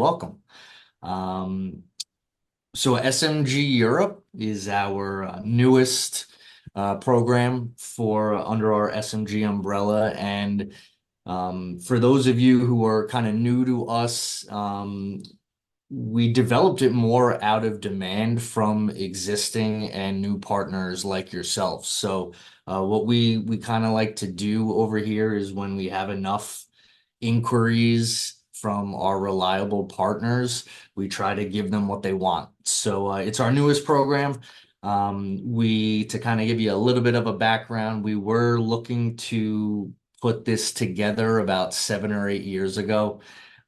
Welcome. Um, so SMG Europe is our newest program for under our SMG umbrella. And for those of you who are kind of new to us, we developed it more out of demand from existing and new partners like yourself. So what we kind of like to do over here is when we have enough inquiries from our reliable partners, we try to give them what they want. So it's our newest program. To kind of give you a little bit of a background, we were looking to put this together about 7 or 8 years ago.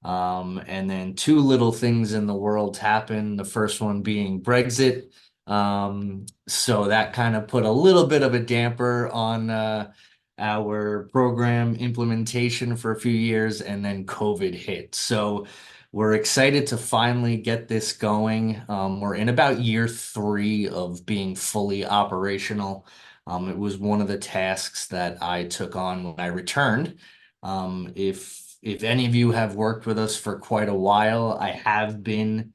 And then two little things in the world happened. The first one being Brexit. So that kind of put a little bit of a damper on our program implementation for a few years, and then COVID hit. So we're excited to finally get this going. We're in about year 3 of being fully operational. It was one of the tasks that I took on when I returned. If any of you have worked with us for quite a while, I have been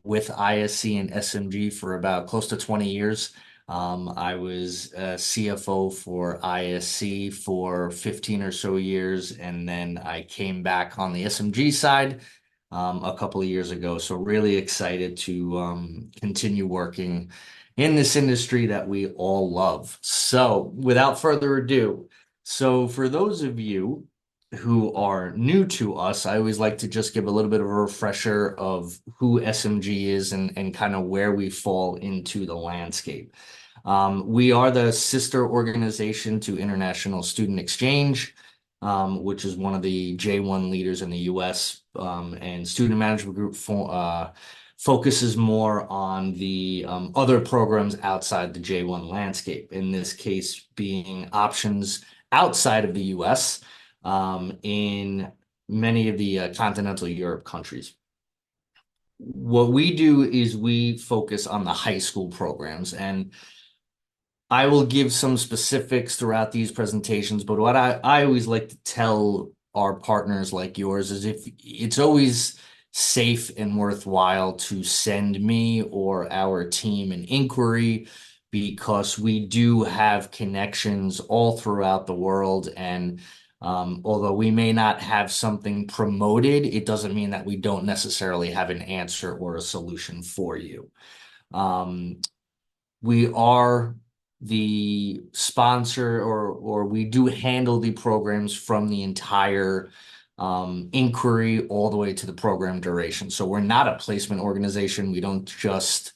with ISC and SMG for about close to 20 years. I was a CFO for ISC for 15 or so years, and then I came back on the SMG side a couple of years ago. So really excited to continue working in this industry that we all love. So without further ado, so for those of you who are new to us, I always like to just give a little bit of a refresher of who SMG is and kind of where we fall into the landscape. We are the sister organization to International Student Exchange, which is one of the J1 leaders in the US. And Student Management Group focuses more on the other programs outside the J1 landscape, in this case being options outside of the US in many of the continental Europe countries. What we do is we focus on the high school programs, and I will give some specifics throughout these presentations, but what I always like to tell our partners like yours is if it's always safe and worthwhile to send me or our team an inquiry, because we do have connections all throughout the world. And although we may not have something promoted, it doesn't mean that we don't necessarily have an answer or a solution for you. Um, we are the sponsor, or we do handle the programs from the entire inquiry all the way to the program duration. So we're not a placement organization. We don't just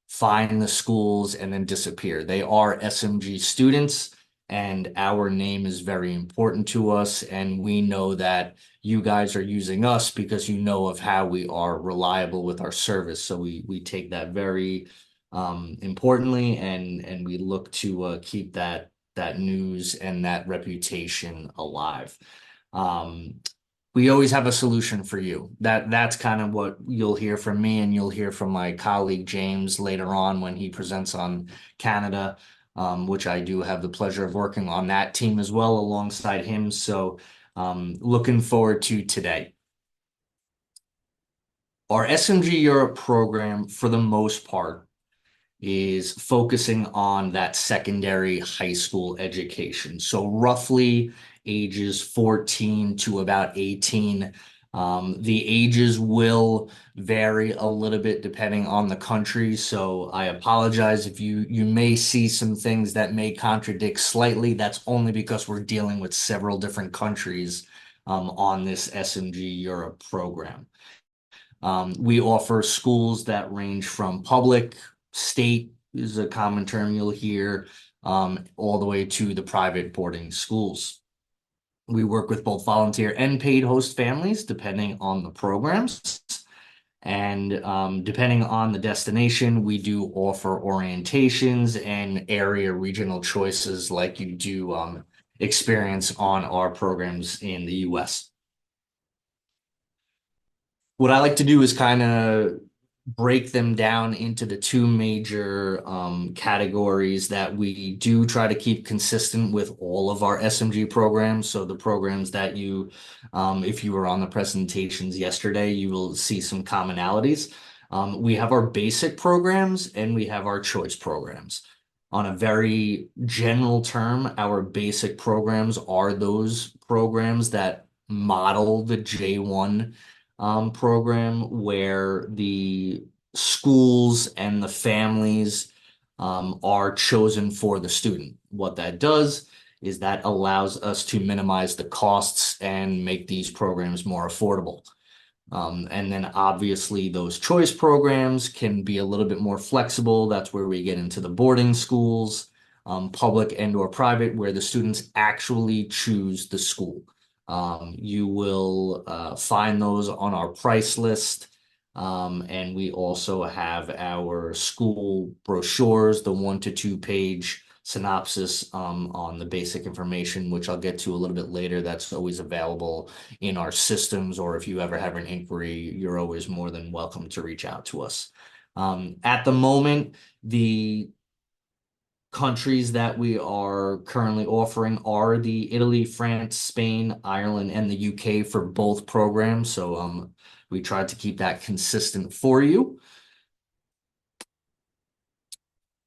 find the schools and then disappear. They are SMG students, and our name is very important to us. And we know that you guys are using us because you know of how we are reliable with our service. So we take that very importantly, and we look to keep that news and that reputation alive. Um, we always have a solution for you. That's kind of what you'll hear from me, and you'll hear from my colleague James later on when he presents on Canada, which I do have the pleasure of working on that team as well alongside him. So looking forward to today. Our SMG Europe program, for the most part, is focusing on that secondary high school education. So roughly ages 14 to about 18. The ages will vary a little bit depending on the country. So I apologize if you may see some things that may contradict slightly. That's only because we're dealing with several different countries on this SMG Europe program. We offer schools that range from public, state is a common term you'll hear, all the way to the private boarding schools. We work with both volunteer and paid host families, depending on the programs. And depending on the destination, we do offer orientations and area regional choices like you do experience on our programs in the US. What I like to do is kind of break them down into the two major categories that we do try to keep consistent with all of our SMG programs. So the programs that if you were on the presentations yesterday, you will see some commonalities. We have our basic programs and we have our choice programs. On a very general term, our basic programs are those programs that model the J1 program where the schools and the families are chosen for the student. What that does is that allows us to minimize the costs and make these programs more affordable. And then obviously those choice programs can be a little bit more flexible. That's where we get into the boarding schools, public and or private, where the students actually choose the school. You will find those on our price list. And we also have our school brochures, the 1 to 2 page synopsis on the basic information, which I'll get to a little bit later. That's always available in our systems, or if you ever have an inquiry, you're always more than welcome to reach out to us. At the moment, the countries that we are currently offering are the Italy, France, Spain, Ireland, and the UK for both programs. So we tried to keep that consistent for you.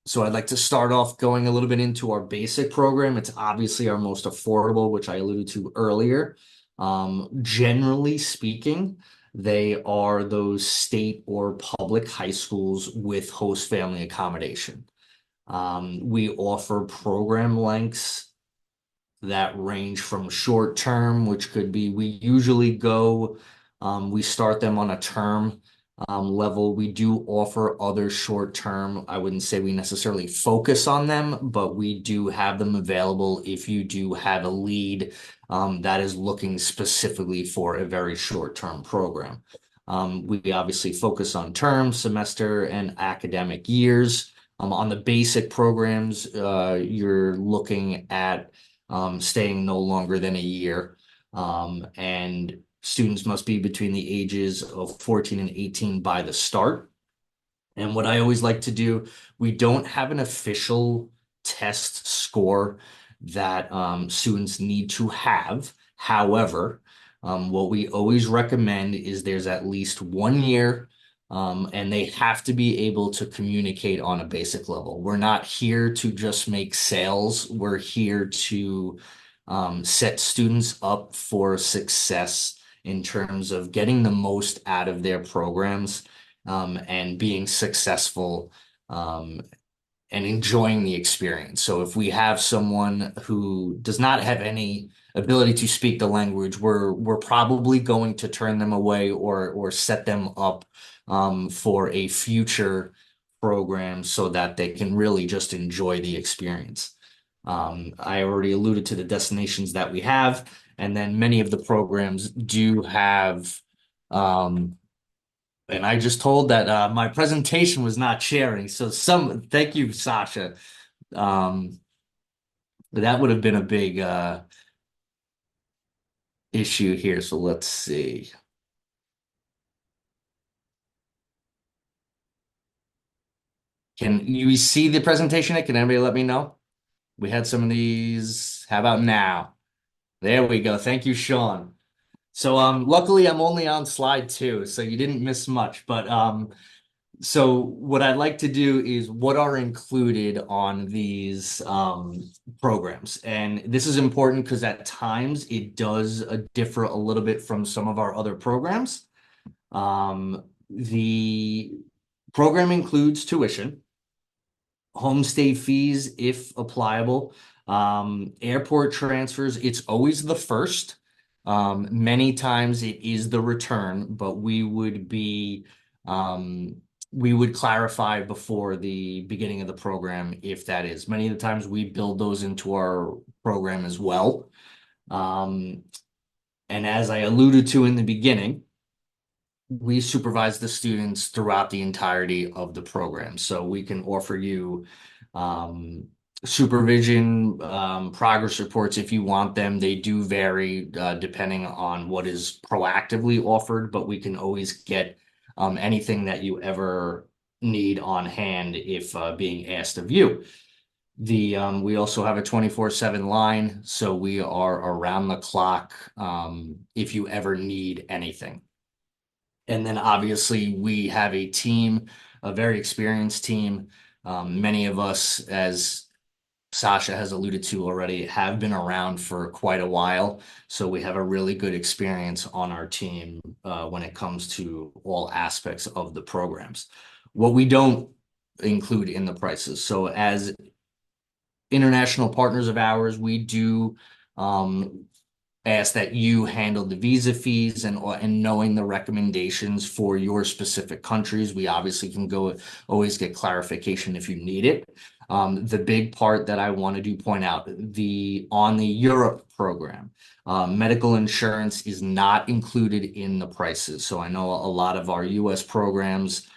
So I'd like to start off going a little bit into our basic program. It's obviously our most affordable, which I alluded to earlier. Generally speaking, they are those state or public high schools with host family accommodation. We offer program lengths that range from short term, which could be, we start them on a term level. We do offer other short term. I wouldn't say we necessarily focus on them, but we do have them available if you do have a lead that is looking specifically for a very short term program. We obviously focus on term, semester, and academic years. On the basic programs, you're looking at staying no longer than a year. And students must be between the ages of 14 and 18 by the start. And what I always like to do, we don't have an official test score that students need to have. However, what we always recommend is there's at least 1 year and they have to be able to communicate on a basic level. We're not here to just make sales. We're here to set students up for success in terms of getting the most out of their programs and being successful and enjoying the experience. So if we have someone who does not have any ability to speak the language, we're probably going to turn them away or set them up for a future program so that they can really just enjoy the experience. I already alluded to the destinations that we have, and then many of the programs do have and I just told that my presentation was not sharing. So thank you, Sasha. Um, that would have been a big issue here. So let's see. Can you see the presentation? Can anybody let me know? We had some of these. How about now? There we go. Thank you, Shaun. So luckily I'm only on slide 2, so you didn't miss much. But so what I'd like to do is what are included on these programs. And this is important because at times it does differ a little bit from some of our other programs. The program includes tuition, homestay fees if applicable, airport transfers. It's always the first. Many times it is the return, but we would clarify before the beginning of the program if that is. Many of the times we build those into our program as well. And as I alluded to in the beginning, we supervise the students throughout the entirety of the program. So we can offer you supervision, progress reports if you want them. They do vary depending on what is proactively offered, but we can always get anything that you ever need on hand if being asked of you. We also have a 24/7 line, so we are around the clock if you ever need anything. And then obviously we have a team, a very experienced team. Many of us, as Sasha has alluded to already, have been around for quite a while. So we have a really good experience on our team when it comes to all aspects of the programs. What we don't include in the prices. So as international partners of ours, we do um, ask that you handle the visa fees and knowing the recommendations for your specific countries. We obviously can go always get clarification if you need it. The big part that I want to do point out the on the Europe program, medical insurance is not included in the prices. So I know a lot of our US programs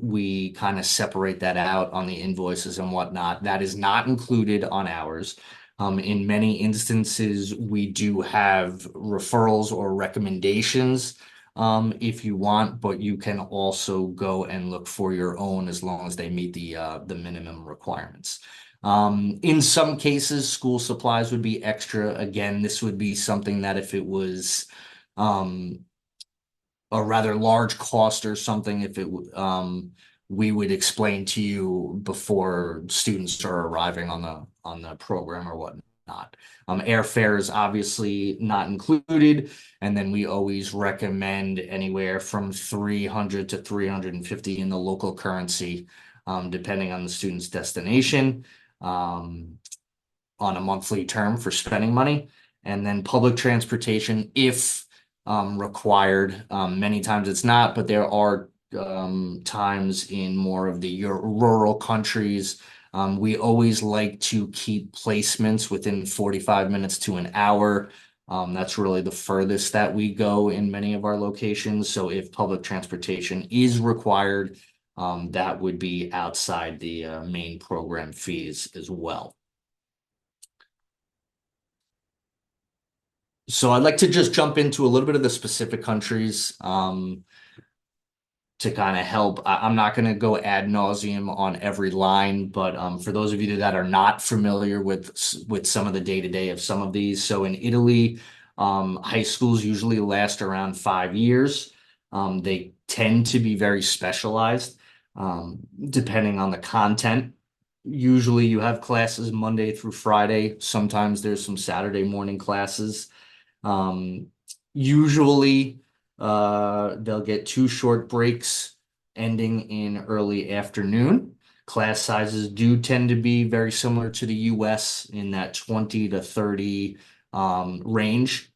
we kind of separate that out on the invoices and whatnot. That is not included on ours. In many instances, we do have referrals or recommendations if you want, but you can also go and look for your own as long as they meet the minimum requirements. In some cases, school supplies would be extra. Again, this would be something that if it was um, a rather large cost or something, if it we would explain to you before students are arriving on the program or whatnot. Airfare is obviously not included, and then we always recommend anywhere from 300 to 350 in the local currency, depending on the student's destination, on a monthly term for spending money, and then public transportation if required. Many times it's not, but there are times in more of the rural countries. We always like to keep placements within 45 minutes to an hour. That's really the furthest that we go in many of our locations. So if public transportation is required, that would be outside the main program fees as well. So I'd like to just jump into a little bit of the specific countries. To kind of help. I'm not going to go ad nauseum on every line, but for those of you that are not familiar with some of the day-to-day of some of these, so in Italy, high schools usually last around 5 years. They tend to be very specialized, depending on the content. Usually you have classes Monday through Friday. Sometimes there's some Saturday morning classes. Um, Usually, they'll get two short breaks ending in early afternoon. Class sizes do tend to be very similar to the US in that 20 to 30 range.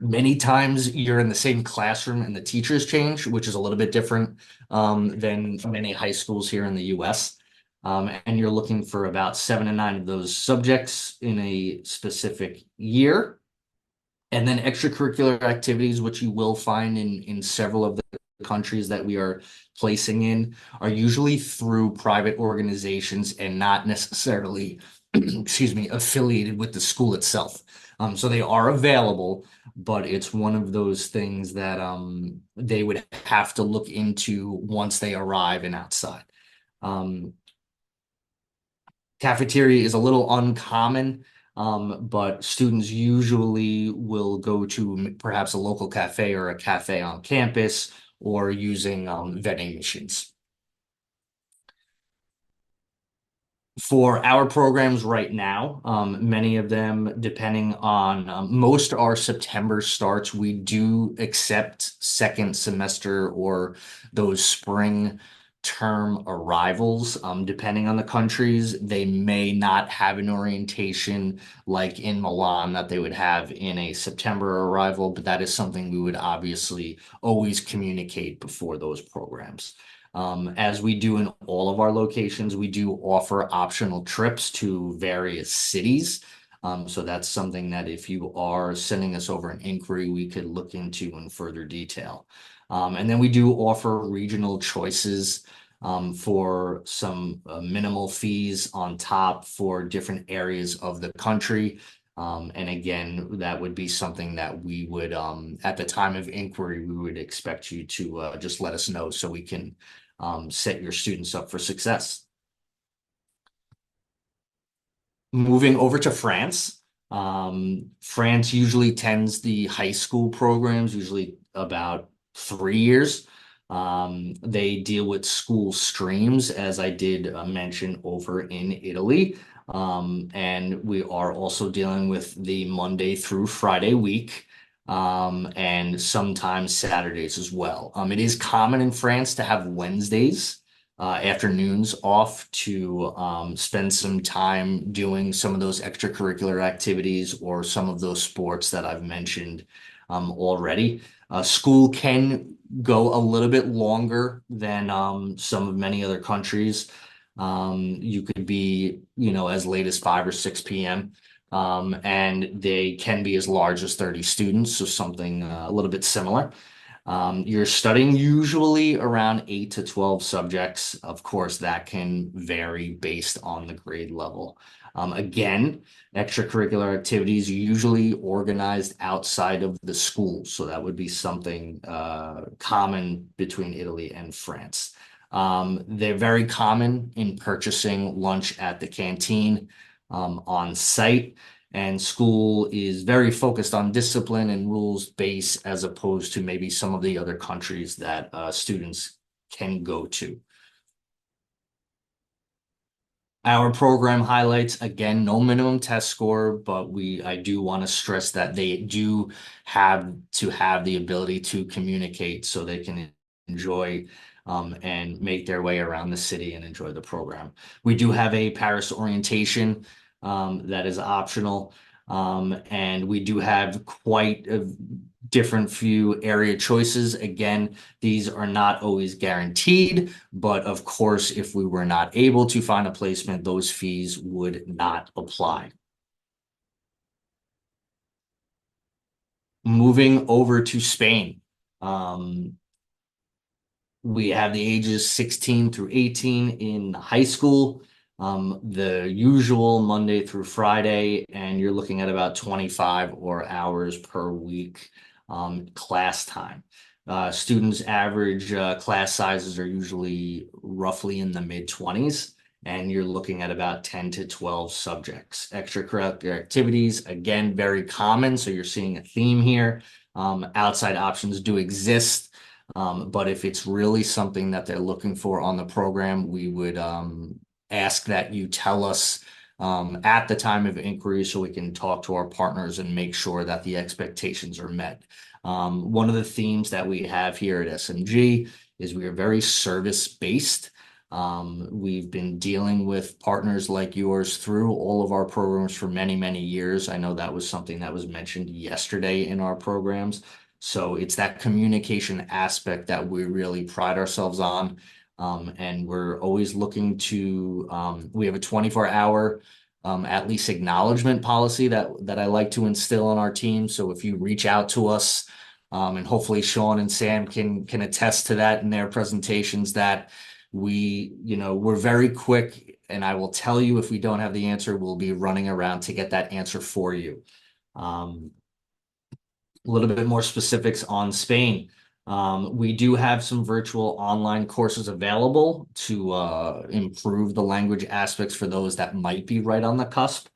Many times you're in the same classroom and the teachers change, which is a little bit different than many high schools here in the US. And you're looking for about 7 to 9 of those subjects in a specific year. And then extracurricular activities, which you will find in several of the countries that we are placing in, are usually through private organizations and not necessarily, excuse me, affiliated with the school itself. So they are available, but it's one of those things that they would have to look into once they arrive and outside. Um, Cafeteria is a little uncommon, but students usually will go to perhaps a local cafe or a cafe on campus or using vending machines. For our programs right now, many of them, depending on most are September starts. We do accept second semester or those spring term arrivals. Depending on the countries, they may not have an orientation like in Milan that they would have in a September arrival, but that is something we would obviously always communicate before those programs. As we do in all of our locations, we do offer optional trips to various cities. So that's something that if you are sending us over an inquiry, we could look into in further detail. And then we do offer regional choices for some minimal fees on top for different areas of the country. And again, that would be something that we would, at the time of inquiry, we would expect you to just let us know so we can set your students up for success. Moving over to France, France usually tends the high school programs, usually about 3 years. They deal with school streams, as I did mention over in Italy. And we are also dealing with the Monday through Friday week, and sometimes Saturdays as well. It is common in France to have Wednesdays afternoons off to spend some time doing some of those extracurricular activities or some of those sports that I've mentioned already. School can go a little bit longer than some of many other countries. You could be, as late as 5 or 6 p.m. And they can be as large as 30 students, so something a little bit similar. You're studying usually around 8 to 12 subjects. Of course, that can vary based on the grade level. Again, extracurricular activities usually organized outside of the school. So that would be something common between Italy and France. They're very common in purchasing lunch at the canteen on site. And school is very focused on discipline and rules base as opposed to maybe some of the other countries that students can go to. Our program highlights, again, no minimum test score, but I do want to stress that they do have to have the ability to communicate so they can enjoy and make their way around the city and enjoy the program. We do have a Paris orientation that is optional. And we do have quite a different few area choices. Again, these are not always guaranteed, but of course, if we were not able to find a placement, those fees would not apply. Moving over to Spain. We have the ages 16 through 18 in high school, the usual Monday through Friday, and you're looking at about 25 or hours per week class time. Students' average class sizes are usually roughly in the mid-20s, and you're looking at about 10 to 12 subjects. Extracurricular activities, again, very common, so you're seeing a theme here. Outside options do exist. But if it's really something that they're looking for on the program, we would ask that you tell us at the time of inquiry so we can talk to our partners and make sure that the expectations are met. One of the themes that we have here at SMG is we are very service-based. We've been dealing with partners like yours through all of our programs for many, many years. I know that was something that was mentioned yesterday in our programs. So it's that communication aspect that we really pride ourselves on. And we're always looking to, we have a 24-hour at least acknowledgement policy that I like to instill on our team. So if you reach out to us, and hopefully Shaun and Sam can attest to that in their presentations, that we're very quick, and I will tell you if we don't have the answer, we'll be running around to get that answer for you. A little bit more specifics on Spain. We do have some virtual online courses available to improve the language aspects for those that might be right on the cusp.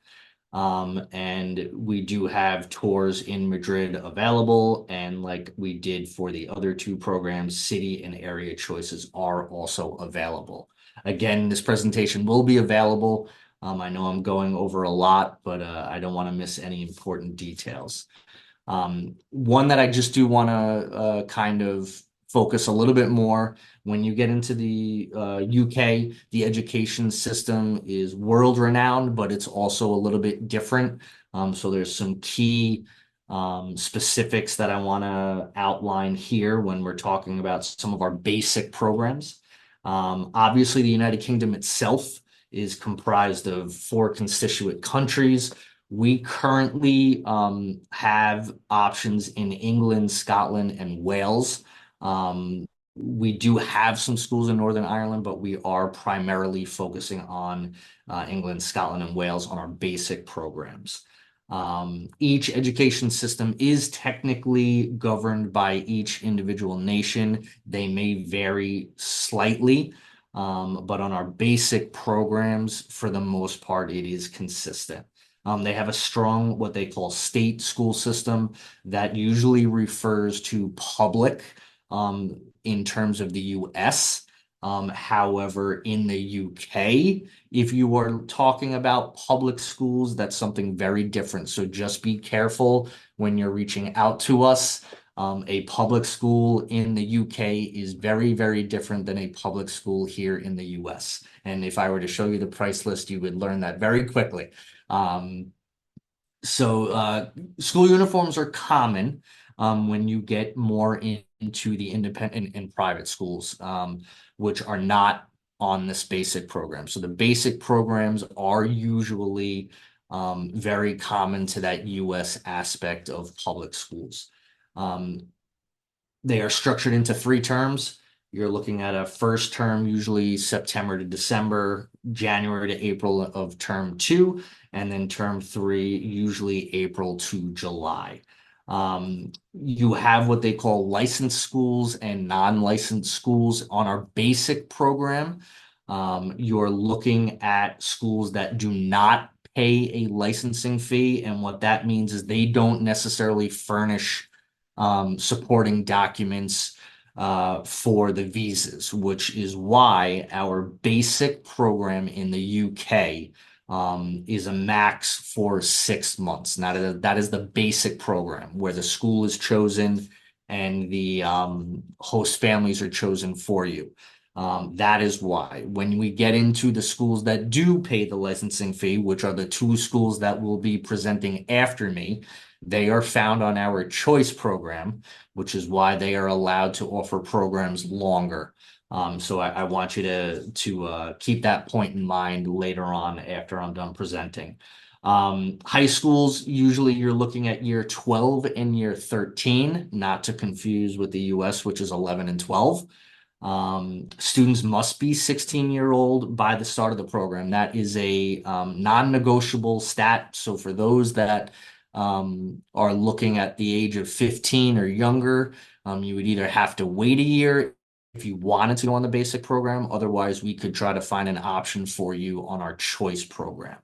And we do have tours in Madrid available. And like we did for the other two programs, city and area choices are also available. Again, this presentation will be available. I know I'm going over a lot, but I don't want to miss any important details. One that I just do want to kind of focus a little bit more. When you get into the UK, the education system is world renowned, but it's also a little bit different. So there's some key specifics that I want to outline here when we're talking about some of our basic programs. Obviously, the United Kingdom itself is comprised of 4 constituent countries. We currently have options in England, Scotland, and Wales. We do have some schools in Northern Ireland, but we are primarily focusing on England, Scotland, and Wales on our basic programs. Each education system is technically governed by each individual nation. They may vary slightly, but on our basic programs, for the most part, it is consistent. They have a strong, what they call state school system that usually refers to public in terms of the US. However, in the UK, if you are talking about public schools, that's something very different. So just be careful when you're reaching out to us. A public school in the UK is very, very different than a public school here in the US. And if I were to show you the price list, you would learn that very quickly. Um, so school uniforms are common when you get more into the independent and private schools, which are not on this basic program. So the basic programs are usually very common to that US aspect of public schools. Um, they are structured into 3 terms. You're looking at a first term, usually September to December, January to April of term 2, and then term 3, usually April to July. You have what they call licensed schools and non-licensed schools on our basic program. You're looking at schools that do not pay a licensing fee, and what that means is they don't necessarily furnish supporting documents for the visas, which is why our basic program in the UK is a max for 6 months. Now, that is the basic program where the school is chosen and the host families are chosen for you. That is why when we get into the schools that do pay the licensing fee, which are the 2 schools that will be presenting after me, they are found on our choice program, which is why they are allowed to offer programs longer. So I want you to keep that point in mind later on after I'm done presenting. High schools, usually you're looking at year 12 and year 13, not to confuse with the US, which is 11 and 12. Students must be 16-year-old by the start of the program. That is a non-negotiable stat. So for those that are looking at the age of 15 or younger, you would either have to wait a year if you wanted to go on the basic program. Otherwise, we could try to find an option for you on our choice program.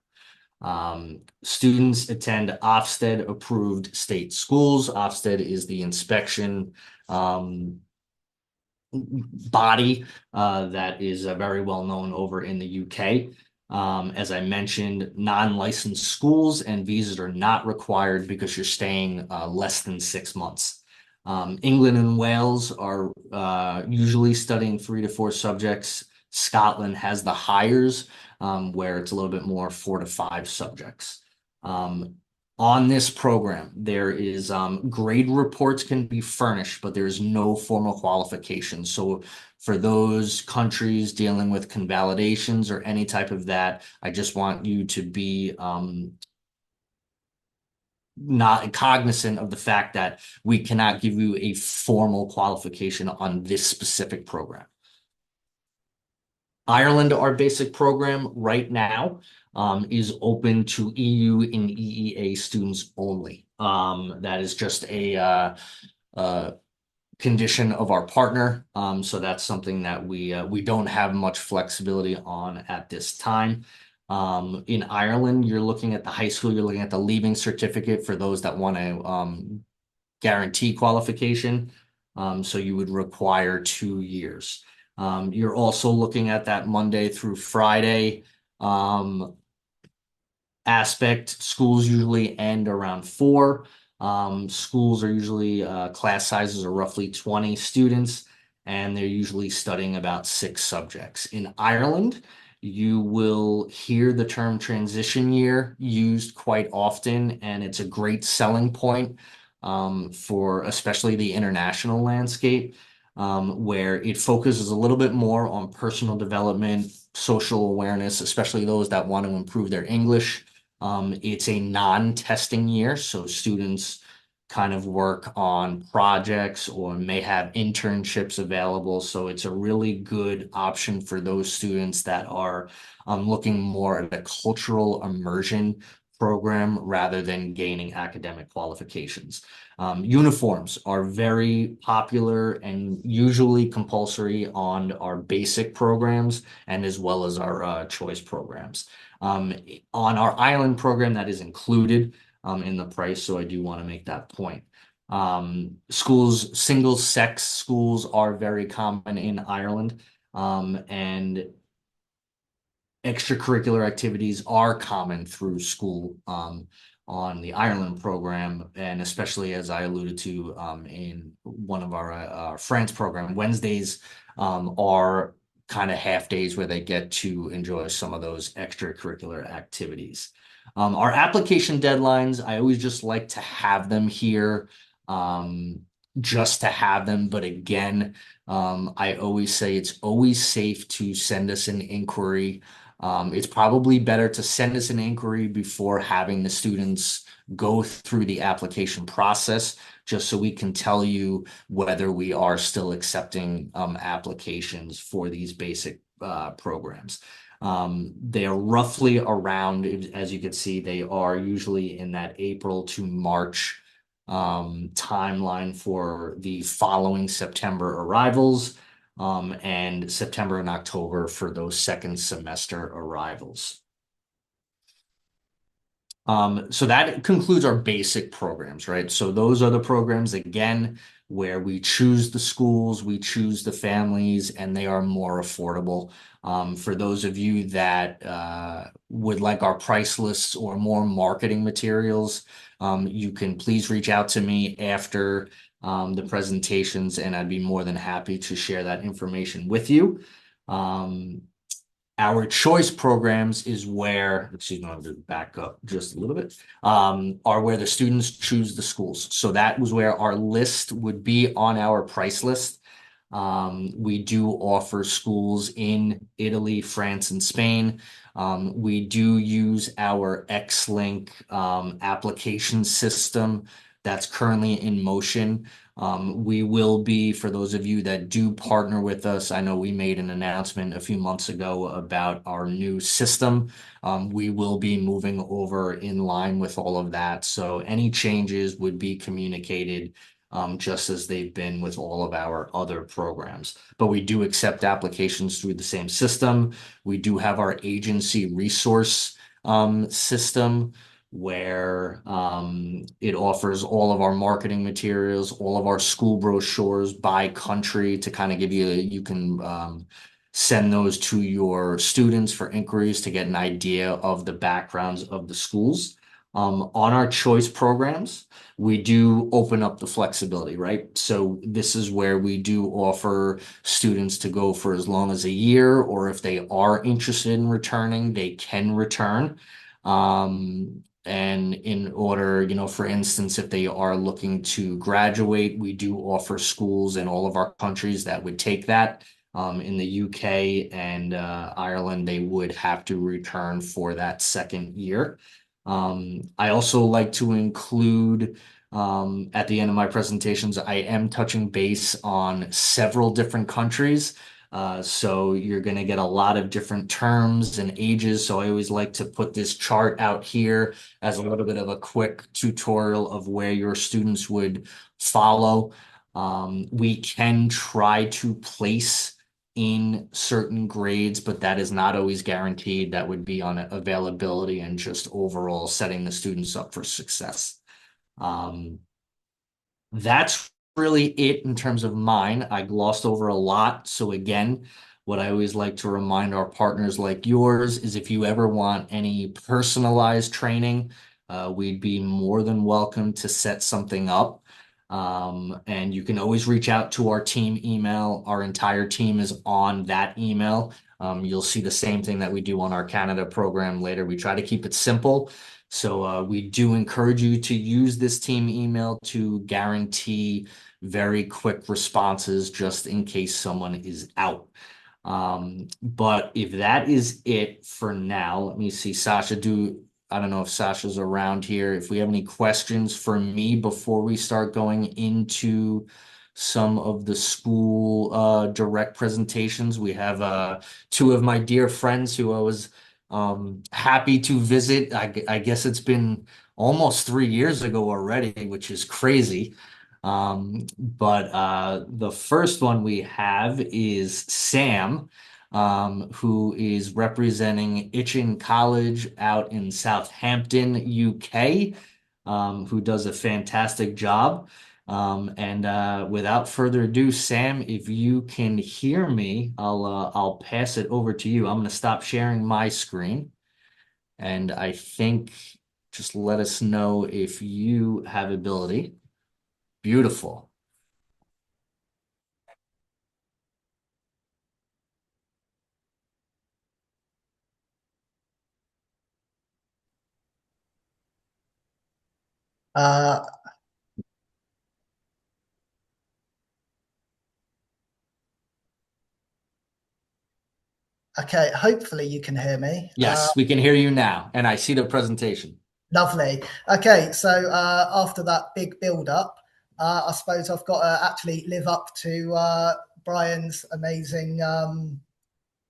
Students attend Ofsted approved state schools. Ofsted is the inspection body that is very well known over in the UK. As I mentioned, non-licensed schools and visas are not required because you're staying less than 6 months. England and Wales are usually studying 3 to 4 subjects. Scotland has the hires where it's a little bit more 4 to 5 subjects. On this program, there is grade reports can be furnished, but there is no formal qualification. So for those countries dealing with convalidations or any type of that, I just want you to be not cognizant of the fact that we cannot give you a formal qualification on this specific program. Ireland, our basic program right now is open to EU and EEA students only. That is just a condition of our partner. So that's something that we don't have much flexibility on at this time. In Ireland, you're looking at the high school, you're looking at the leaving certificate for those that want to guarantee qualification. So you would require 2 years. You're also looking at that Monday through Friday aspect. Schools usually end around 4. Schools are usually class sizes are roughly 20 students, and they're usually studying about 6 subjects. In Ireland, you will hear the term transition year used quite often, and it's a great selling point for especially the international landscape, where it focuses a little bit more on personal development, social awareness, especially those that want to improve their English. It's a non-testing year, so students kind of work on projects or may have internships available. So it's a really good option for those students that are looking more at a cultural immersion program rather than gaining academic qualifications. Uniforms are very popular and usually compulsory on our basic programs and as well as our choice programs. Um, on our island program, that is included in the price, so I do want to make that point. Single sex schools are very common in Ireland, and extracurricular activities are common through school on the Ireland program, and especially as I alluded to in one of our France program, Wednesdays are kind of half days where they get to enjoy some of those extracurricular activities. Our application deadlines, I always just like to have them here um, just to have them. But again, I always say it's always safe to send us an inquiry. It's probably better to send us an inquiry before having the students go through the application process, just so we can tell you whether we are still accepting applications for these basic programs. They're roughly around, as you can see, they are usually in that April to March timeline for the following September arrivals, and September and October for those second semester arrivals. So that concludes our basic programs, right? So those are the programs, again, where we choose the schools, we choose the families, and they are more affordable. For those of you that would like our price lists or more marketing materials, you can please reach out to me after the presentations, and I'd be more than happy to share that information with you. Our choice programs is where, excuse me, I'm going to back up just a little bit, are where the students choose the schools. So that was where our list would be on our price list. We do offer schools in Italy, France, and Spain. We do use our X-Link application system that's currently in motion. We will be, for those of you that do partner with us, I know we made an announcement a few months ago about our new system. We will be moving over in line with all of that. So any changes would be communicated just as they've been with all of our other programs. But we do accept applications through the same system. We do have our agency resource system where it offers all of our marketing materials, all of our school brochures by country to kind of give you, you can send those to your students for inquiries to get an idea of the backgrounds of the schools. On our choice programs, we do open up the flexibility, right? So this is where we do offer students to go for as long as a year, or if they are interested in returning, they can return. And in order, for instance, if they are looking to graduate, we do offer schools in all of our countries that would take that. In the UK and Ireland, they would have to return for that second year. I also like to include at the end of my presentations, I am touching base on several different countries. So you're going to get a lot of different terms and ages. So I always like to put this chart out here as a little bit of a quick tutorial of where your students would follow. We can try to place in certain grades, but that is not always guaranteed. That would be on availability and just overall setting the students up for success. That's really it in terms of mine. I glossed over a lot. So again, what I always like to remind our partners like yours is if you ever want any personalized training, we'd be more than welcome to set something up. And you can always reach out to our team email. Our entire team is on that email. You'll see the same thing that we do on our Canada program later. We try to keep it simple. So we do encourage you to use this team email to guarantee very quick responses just in case someone is out. But if that is it for now, let me see, Sasha, I don't know if Sasha's around here. If we have any questions for me before we start going into some of the school direct presentations. We have two of my dear friends who I was Happy to visit. I guess it's been almost 3 years ago already, which is crazy. But the first one we have is Sam, who is representing Itchen College out in Southampton, UK, who does a fantastic job. And without further ado, Sam, if you can hear me, I'll pass it over to you. I'm going to stop sharing my screen, and I think just let us know if you have ability. Beautiful. Uh, okay, hopefully you can hear me. Yes, we can hear you now, and I see the presentation. Lovely. Okay, so after that big build up, I suppose I've got to actually live up to Bryan's amazing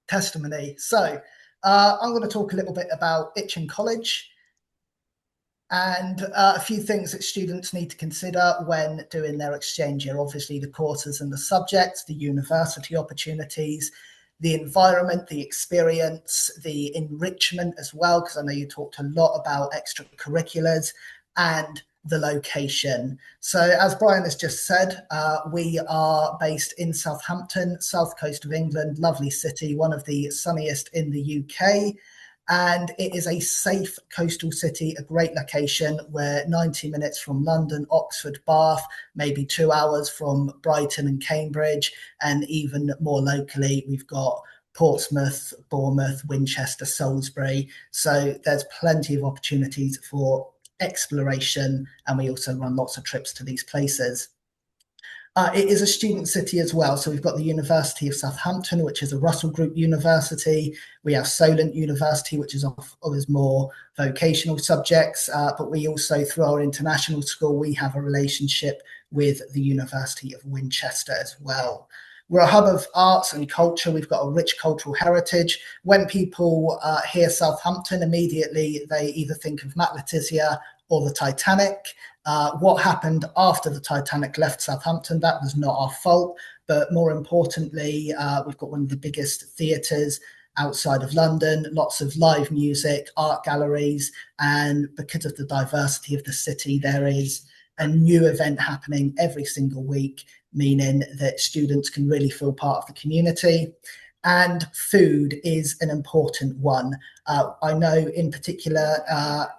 testimony. So I'm going to talk a little bit about Itchen College and a few things that students need to consider when doing their exchange year. Obviously, the courses and the subjects, the university opportunities, the environment, the experience, the enrichment as well, because I know you talked a lot about extracurriculars, and the location. So, as Bryan has just said, we are based in Southampton, south coast of England, lovely city, one of the sunniest in the UK. And it is a safe coastal city, a great location. We're 90 minutes from London, Oxford, Bath, maybe 2 hours from Brighton and Cambridge, and even more locally, we've got Portsmouth, Bournemouth, Winchester, Salisbury. So there's plenty of opportunities for exploration, and we also run lots of trips to these places. It is a student city as well. So we've got the University of Southampton, which is a Russell Group university. We have Solent University, which is offers more vocational subjects. But we also, through our international school, we have a relationship with the University of Winchester as well. We're a hub of arts and culture. We've got a rich cultural heritage. When people hear Southampton, immediately they either think of Matt Letizia or the Titanic. What happened after the Titanic left Southampton, that was not our fault. But more importantly, we've got one of the biggest theatres outside of London, lots of live music, art galleries, and because of the diversity of the city, there is a new event happening every single week, meaning that students can really feel part of the community. And food is an important one. I know in particular,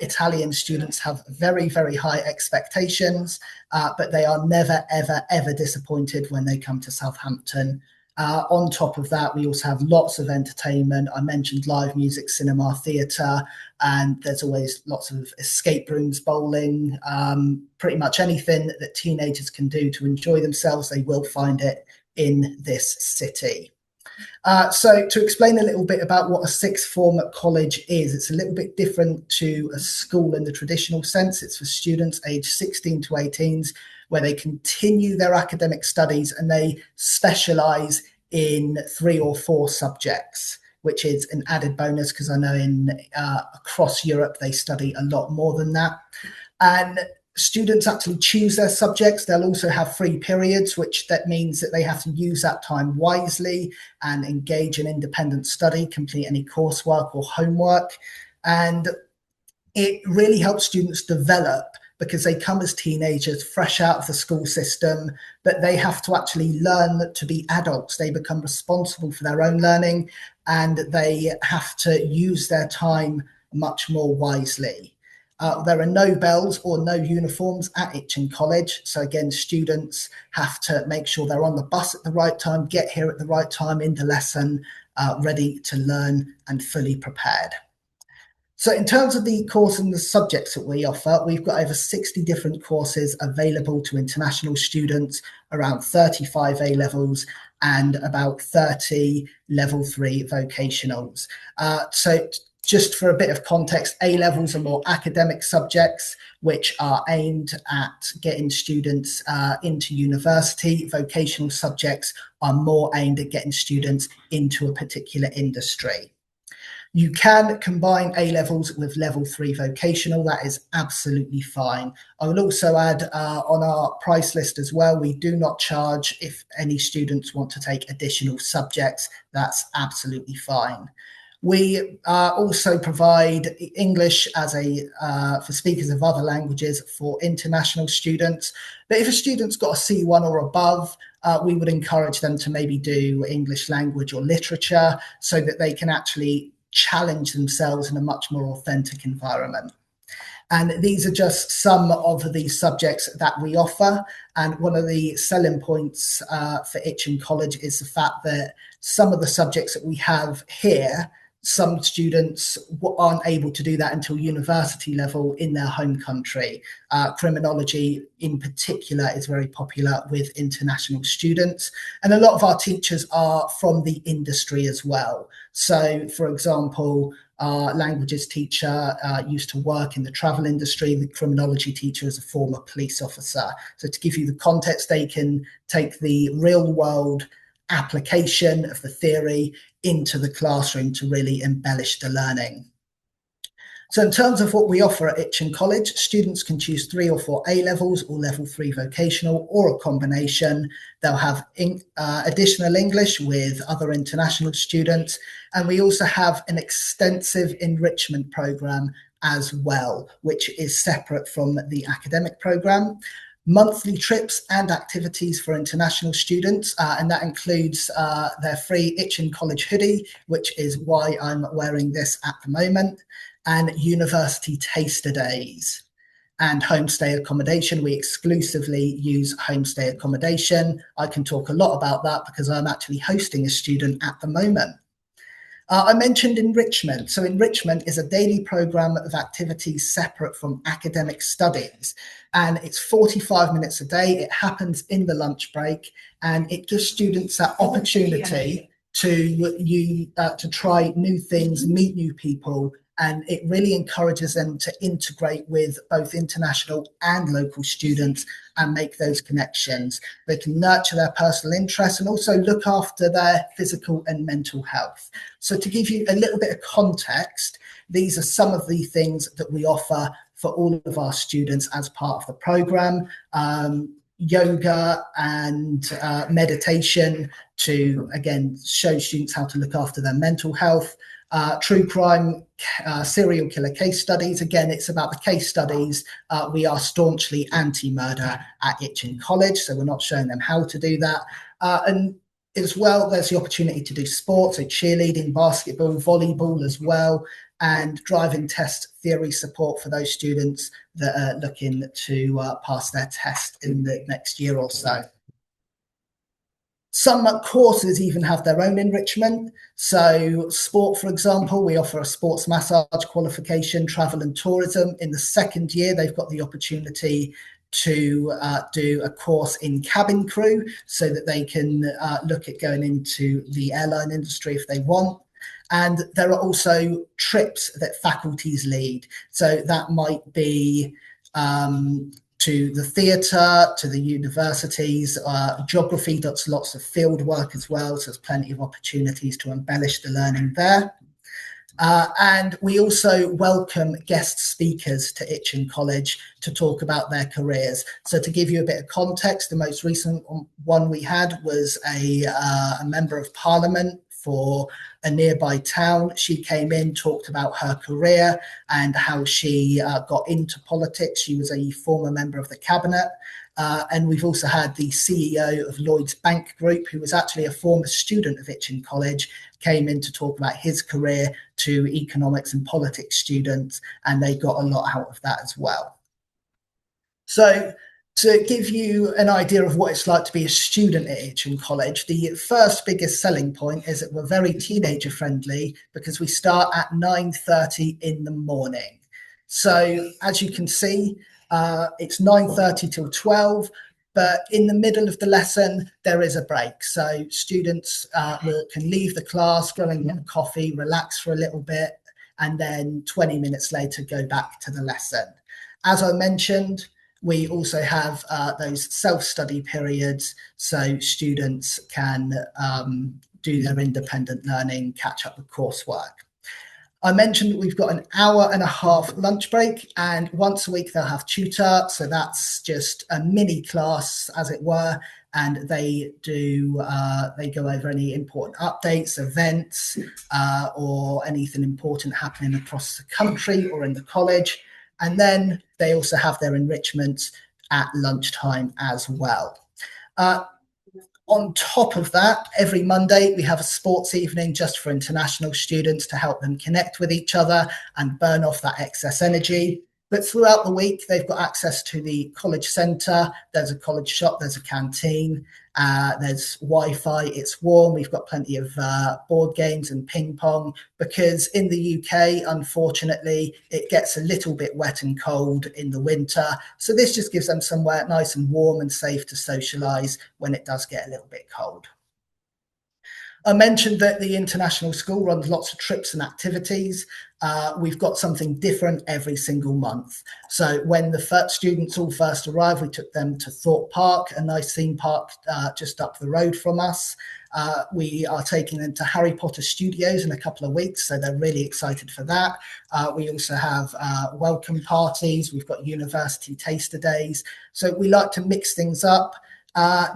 Italian students have very, very high expectations, but they are never, ever, ever disappointed when they come to Southampton. On top of that, we also have lots of entertainment. I mentioned live music, cinema, theatre, and there's always lots of escape rooms, bowling, pretty much anything that teenagers can do to enjoy themselves, they will find it in this city. So to explain a little bit about what a sixth form at college is, it's a little bit different to a school in the traditional sense. It's for students aged 16 to 18s where they continue their academic studies and they specialise in 3 or 4 subjects, which is an added bonus because I know in across Europe they study a lot more than that. And students actually choose their subjects. They'll also have free periods, which that means that they have to use that time wisely and engage in independent study, complete any coursework or homework. And it really helps students develop because they come as teenagers fresh out of the school system, but they have to actually learn to be adults. They become responsible for their own learning and they have to use their time much more wisely. There are no bells or no uniforms at Itchen College. So again, students have to make sure they're on the bus at the right time, get here at the right time in the lesson, ready to learn and fully prepared. So in terms of the course and the subjects that we offer, we've got over 60 different courses available to international students, around 35 A levels and about 30 level 3 vocationals. So just for a bit of context, A levels are more academic subjects, which are aimed at getting students into university. Vocational subjects are more aimed at getting students into a particular industry. You can combine A-levels with level 3 vocational. That is absolutely fine. I will also add on our price list as well, we do not charge if any students want to take additional subjects. That's absolutely fine. We also provide English as for speakers of other languages for international students. But if a student's got a C1 or above, we would encourage them to maybe do English language or literature so that they can actually challenge themselves in a much more authentic environment. And these are just some of the subjects that we offer. And one of the selling points for Itchen College is the fact that some of the subjects that we have here, some students aren't able to do that until university level in their home country. Criminology in particular is very popular with international students. And a lot of our teachers are from the industry as well. So, for example, our languages teacher used to work in the travel industry. The criminology teacher is a former police officer. So to give you the context, they can take the real world application of the theory into the classroom to really embellish the learning. So in terms of what we offer at Itchen College, students can choose 3 or 4 A-levels or level 3 vocational or a combination. They'll have additional English with other international students. And we also have an extensive enrichment program as well, which is separate from the academic program. Monthly trips and activities for international students, and that includes their free Itchen College hoodie, which is why I'm wearing this at the moment, and university taster days. And homestay accommodation. We exclusively use homestay accommodation. I can talk a lot about that because I'm actually hosting a student at the moment. I mentioned enrichment. So enrichment is a daily program of activities separate from academic studies. And it's 45 minutes a day. It happens in the lunch break, and it gives students that opportunity to try new things, meet new people, and it really encourages them to integrate with both international and local students and make those connections. They can nurture their personal interests and also look after their physical and mental health. So to give you a little bit of context, these are some of the things that we offer for all of our students as part of the program. Yoga and meditation to, again, show students how to look after their mental health. True crime, serial killer case studies. Again, it's about the case studies. We are staunchly anti-murder at Itchen College, so we're not showing them how to do that. And as well, there's the opportunity to do sports, so cheerleading, basketball, volleyball as well, and driving test theory support for those students that are looking to pass their test in the next year or so. Some courses even have their own enrichment. So sport, for example, we offer a sports massage qualification, travel and tourism. In the second year, they've got the opportunity to do a course in cabin crew so that they can look at going into the airline industry if they want. And there are also trips that faculties lead. So that might be to the theatre, to the universities. Geography does lots of field work as well, so there's plenty of opportunities to embellish the learning there. And we also welcome guest speakers to Itchen College to talk about their careers. So to give you a bit of context, the most recent one we had was a member of parliament for a nearby town. She came in, talked about her career and how she got into politics. She was a former member of the cabinet. And we've also had the CEO of Lloyds Bank Group, who was actually a former student of Itchen College, came in to talk about his career to economics and politics students, and they got a lot out of that as well. So to give you an idea of what it's like to be a student at Itchen College, the first biggest selling point is that we're very teenager friendly because we start at 9:30 in the morning. So as you can see, it's 9:30 till 12, but in the middle of the lesson, there is a break. So students can leave the class, go and get a coffee, relax for a little bit, and then 20 minutes later, go back to the lesson. As I mentioned, we also have those self-study periods so students can do their independent learning, catch up with coursework. I mentioned that we've got an hour and a half lunch break, and once a week they'll have tutor. So that's just a mini class, as it were, and they go over any important updates, events, or anything important happening across the country or in the college. And then they also have their enrichment at lunchtime as well. On top of that, every Monday we have a sports evening just for international students to help them connect with each other and burn off that excess energy. But throughout the week, they've got access to the college centre. There's a college shop, there's a canteen, there's Wi-Fi, it's warm. We've got plenty of board games and ping pong, because in the UK, unfortunately, it gets a little bit wet and cold in the winter. So this just gives them somewhere nice and warm and safe to socialise when it does get a little bit cold. I mentioned that the international school runs lots of trips and activities. We've got something different every single month. So when the students all first arrived, we took them to Thorpe Park, a nice theme park just up the road from us. We are taking them to Harry Potter Studios in a couple of weeks, so they're really excited for that. We also have welcome parties. We've got university taster days. So we like to mix things up.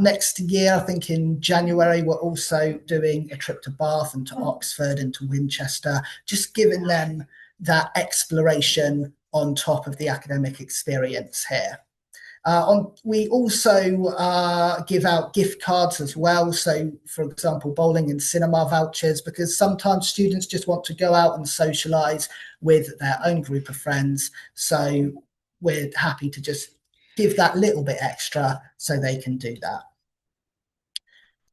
Next year, I think in January, we're also doing a trip to Bath and to Oxford and to Winchester, just giving them that exploration on top of the academic experience here. We also give out gift cards as well. So, for example, bowling and cinema vouchers, because sometimes students just want to go out and socialise with their own group of friends. So we're happy to just give that little bit extra so they can do that.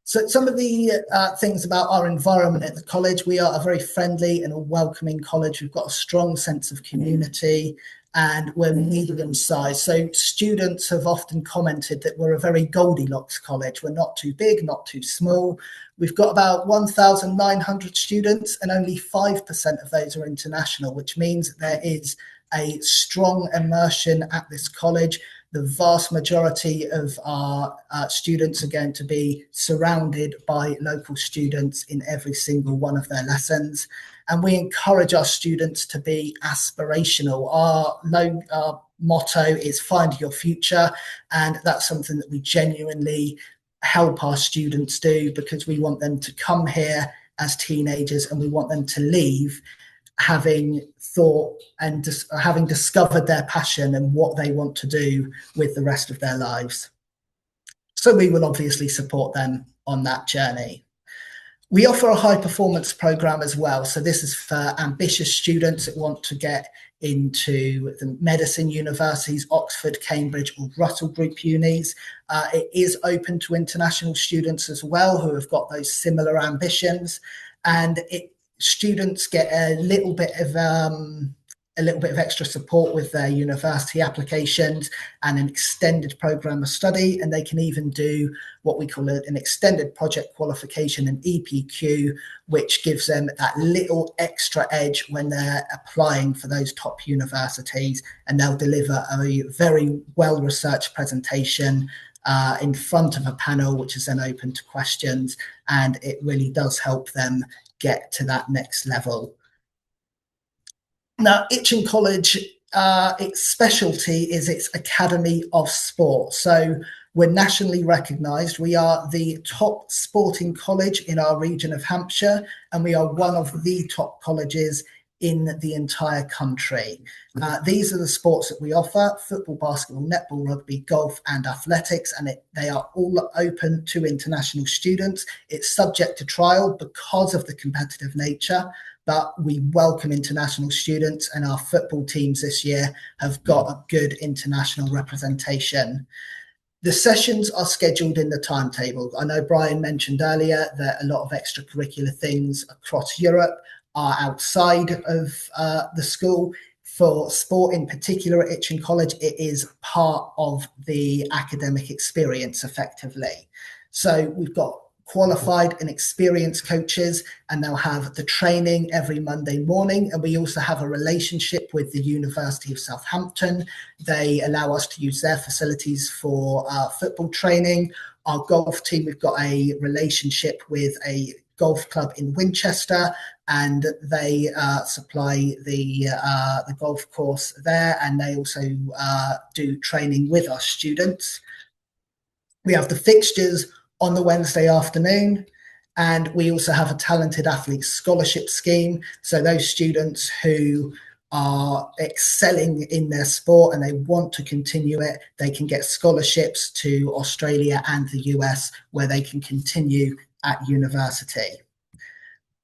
So some of the things about our environment at the college: we are a very friendly and a welcoming college. We've got a strong sense of community, and we're medium sized. So students have often commented that we're a very Goldilocks college. We're not too big, not too small. We've got about 1,900 students, and only 5% of those are international, which means there is a strong immersion at this college. The vast majority of our students are going to be surrounded by local students in every single one of their lessons. And we encourage our students to be aspirational. Our motto is find your future. And that's something that we genuinely help our students do, because we want them to come here as teenagers and we want them to leave having thought and having discovered their passion and what they want to do with the rest of their lives. So we will obviously support them on that journey. We offer a high performance program as well. So this is for ambitious students that want to get into the medicine universities, Oxford, Cambridge or Russell Group unis. It is open to international students as well who have got those similar ambitions, and students get a little bit of extra support with their university applications and an extended program of study, and they can even do what we call an extended project qualification, an EPQ, which gives them that little extra edge when they're applying for those top universities, and they'll deliver a very well-researched presentation in front of a panel, which is then open to questions, and it really does help them get to that next level. Now, Itchen College, its specialty is its Academy of Sport. So we're nationally recognised. We are the top sporting college in our region of Hampshire, and we are one of the top colleges in the entire country. These are the sports that we offer: football, basketball, netball, rugby, golf and athletics, and they are all open to international students. It's subject to trial because of the competitive nature, but we welcome international students, and our football teams this year have got a good international representation. The sessions are scheduled in the timetable. I know Bryan mentioned earlier that a lot of extracurricular things across Europe are outside of the school. For sport in particular at Itchen College, it is part of the academic experience effectively. So we've got qualified and experienced coaches, and they'll have the training every Monday morning. And we also have a relationship with the University of Southampton. They allow us to use their facilities for football training. Our golf team, we've got a relationship with a golf club in Winchester, and they supply the golf course there, and they also do training with our students. We have the fixtures on the Wednesday afternoon, and we also have a talented athlete scholarship scheme. So those students who are excelling in their sport and they want to continue it, they can get scholarships to Australia and the US, where they can continue at university.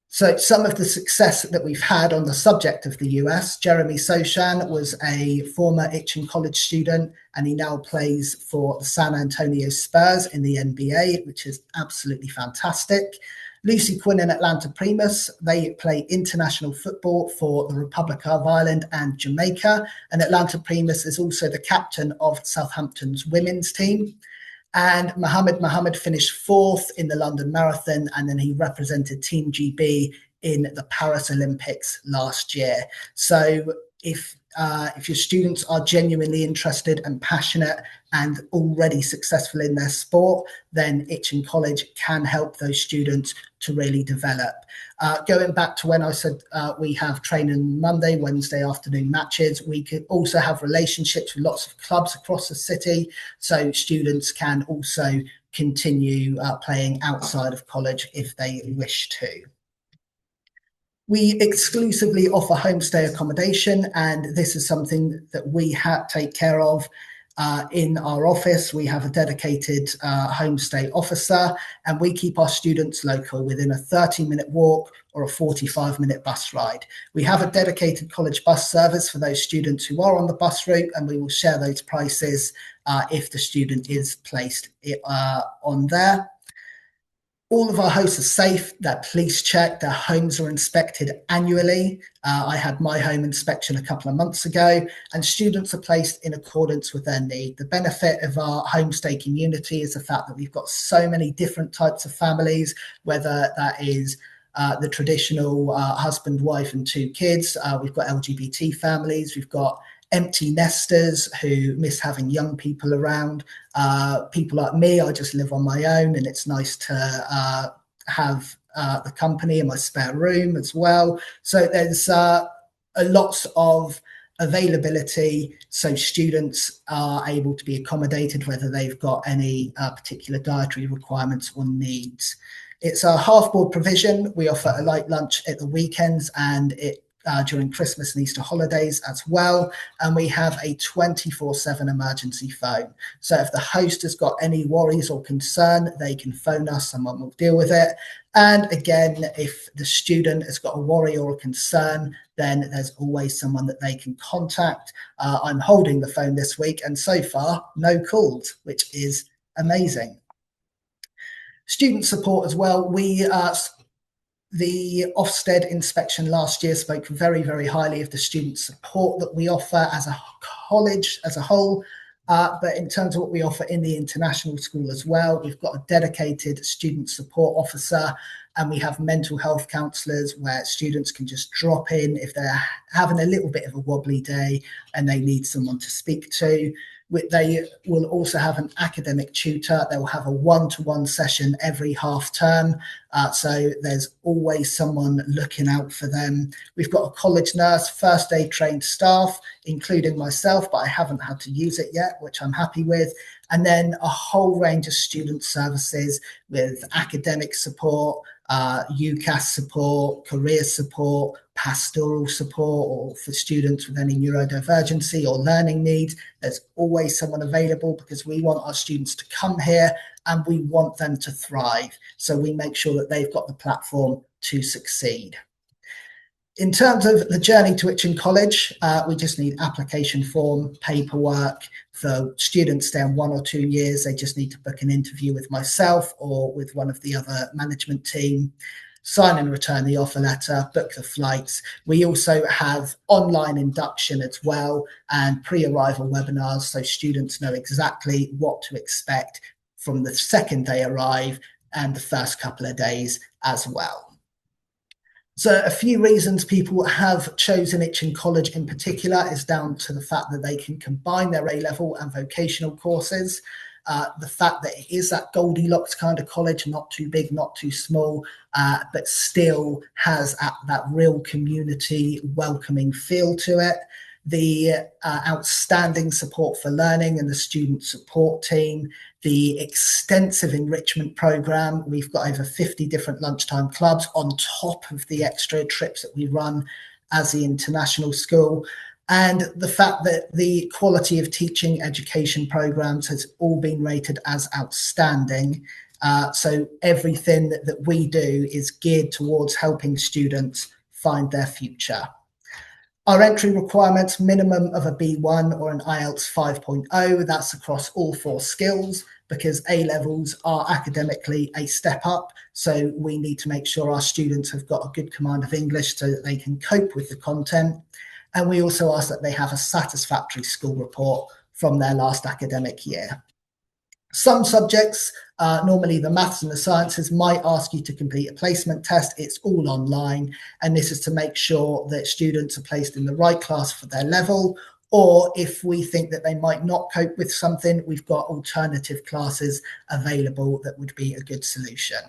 So some of the success that we've had on the subject of the US, Jeremy Sochan was a former Itchen College student, and he now plays for the San Antonio Spurs in the NBA, which is absolutely fantastic. Lucy Quinn and Atlanta Primus, they play international football for the Republic of Ireland and Jamaica. And Atlanta Primus is also the captain of Southampton's women's team. And Mohammed finished fourth in the London Marathon, and then he represented Team GB in the Paris Olympics last year. So if your students are genuinely interested and passionate and already successful in their sport, then Itchen College can help those students to really develop. Going back to when I said we have training Monday, Wednesday afternoon matches, we could also have relationships with lots of clubs across the city, so students can also continue playing outside of college if they wish to. We exclusively offer homestay accommodation, and this is something that we take care of in our office. We have a dedicated homestay officer, and we keep our students local within a 30-minute walk or a 45-minute bus ride. We have a dedicated college bus service for those students who are on the bus route, and we will share those prices if the student is placed on there. All of our hosts are safe, they're police checked, their homes are inspected annually. I had my home inspection a couple of months ago, and students are placed in accordance with their need. The benefit of our homestay community is the fact that we've got so many different types of families, whether that is the traditional husband, wife, and 2 kids. We've got LGBT families, we've got empty nesters who miss having young people around. People like me, I just live on my own, and it's nice to have the company in my spare room as well. So there's lots of availability, so students are able to be accommodated whether they've got any particular dietary requirements or needs. It's a half board provision. We offer a light lunch at the weekends and during Christmas and Easter holidays as well. And we have a 24/7 emergency phone. So if the host has got any worries or concern, they can phone us, someone will deal with it. And again, if the student has got a worry or a concern, then there's always someone that they can contact. I'm holding the phone this week, and so far, no calls, which is amazing. Student support as well. The Ofsted inspection last year spoke very, very highly of the student support that we offer as a college as a whole. But in terms of what we offer in the international school as well, we've got a dedicated student support officer, and we have mental health counsellors where students can just drop in if they're having a little bit of a wobbly day and they need someone to speak to. They will also have an academic tutor. They will have a one-to-one session every half term. So there's always someone looking out for them. We've got a college nurse, first aid trained staff, including myself, but I haven't had to use it yet, which I'm happy with. And then a whole range of student services with academic support, UCAS support, career support, pastoral support, or for students with any neurodivergency or learning needs. There's always someone available because we want our students to come here and we want them to thrive. So we make sure that they've got the platform to succeed. In terms of the journey to Itchen College, we just need application form, paperwork. For students down 1 or 2 years, they just need to book an interview with myself or with one of the other management team, sign and return the offer letter, book the flights. We also have online induction as well and pre-arrival webinars, so students know exactly what to expect from the second they arrive and the first couple of days as well. So a few reasons people have chosen Itchen College in particular is down to the fact that they can combine their A-level and vocational courses. the fact that it is that Goldilocks kind of college, not too big, not too small, but still has that real community welcoming feel to it. The outstanding support for learning and the student support team, the extensive enrichment program. We've got over 50 different lunchtime clubs on top of the extra trips that we run as the international school. And the fact that the quality of teaching education programs has all been rated as outstanding. So everything that we do is geared towards helping students find their future. Our entry requirements, minimum of a B1 or an IELTS 5.0. That's across all 4 skills, because A-levels are academically a step up. So we need to make sure our students have got a good command of English so that they can cope with the content. And we also ask that they have a satisfactory school report from their last academic year. Some subjects, normally the maths and the sciences, might ask you to complete a placement test. It's all online, and this is to make sure that students are placed in the right class for their level, or if we think that they might not cope with something, we've got alternative classes available that would be a good solution.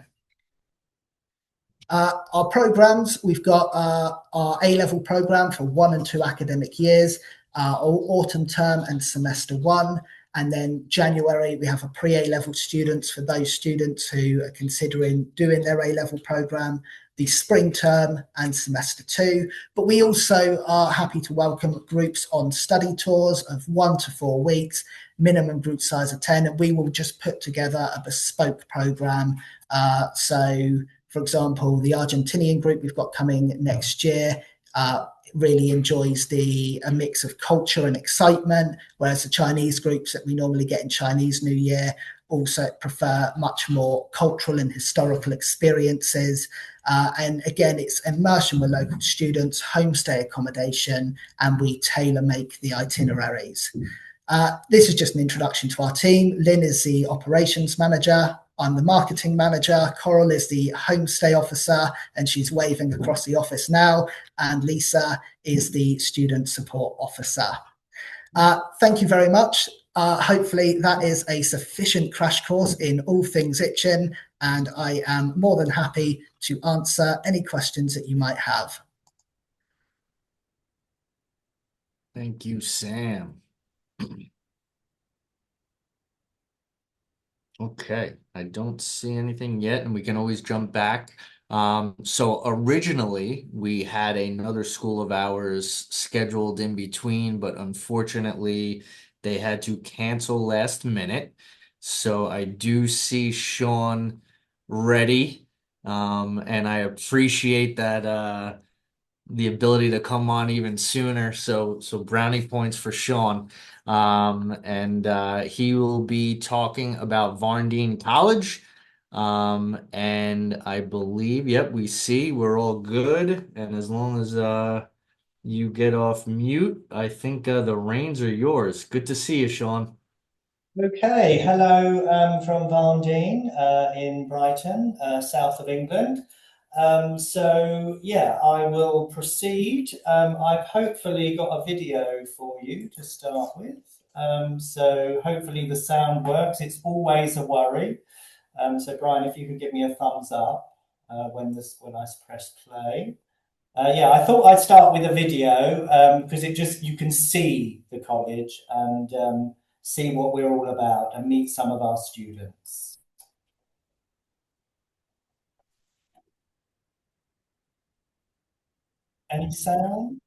Our programs, we've got our A-level program for 1 and 2 academic years, autumn term and semester 1. And then January, we have a pre-A-level students for those students who are considering doing their A-level program, the spring term and semester 2. But we also are happy to welcome groups on study tours of 1 to 4 weeks, minimum group size of 10, and we will just put together a bespoke program. So, for example, the Argentinian group we've got coming next year really enjoys a mix of culture and excitement, whereas the Chinese groups that we normally get in Chinese New Year also prefer much more cultural and historical experiences. And again, it's immersion with local students, homestay accommodation, and we tailor make the itineraries. This is just an introduction to our team. Lynn is the operations manager. I'm the marketing manager. Coral is the homestay officer, and she's waving across the office now. And Lisa is the student support officer. Thank you very much. Hopefully that is a sufficient crash course in all things Itchen, and I am more than happy to answer any questions that you might have. Thank you, Sam. Okay, I don't see anything yet, and we can always jump back. So originally we had another school of ours scheduled in between, but unfortunately they had to cancel last minute. So I do see Shaun ready, and I appreciate that the ability to come on even sooner. So brownie points for Shaun. And he will be talking about Varndean College. And I believe, yep, we see we're all good. And as long as you get off mute, I think the reins are yours. Good to see you, Shaun. Okay, hello from Varndean in Brighton, south of England. Yeah, I will proceed. I've hopefully got a video for you to start with. So hopefully the sound works. It's always a worry. So Brian, if you could give me a thumbs up when I press play. Yeah, I thought I'd start with a video because you can see the college and see what we're all about and meet some of our students. Any sound?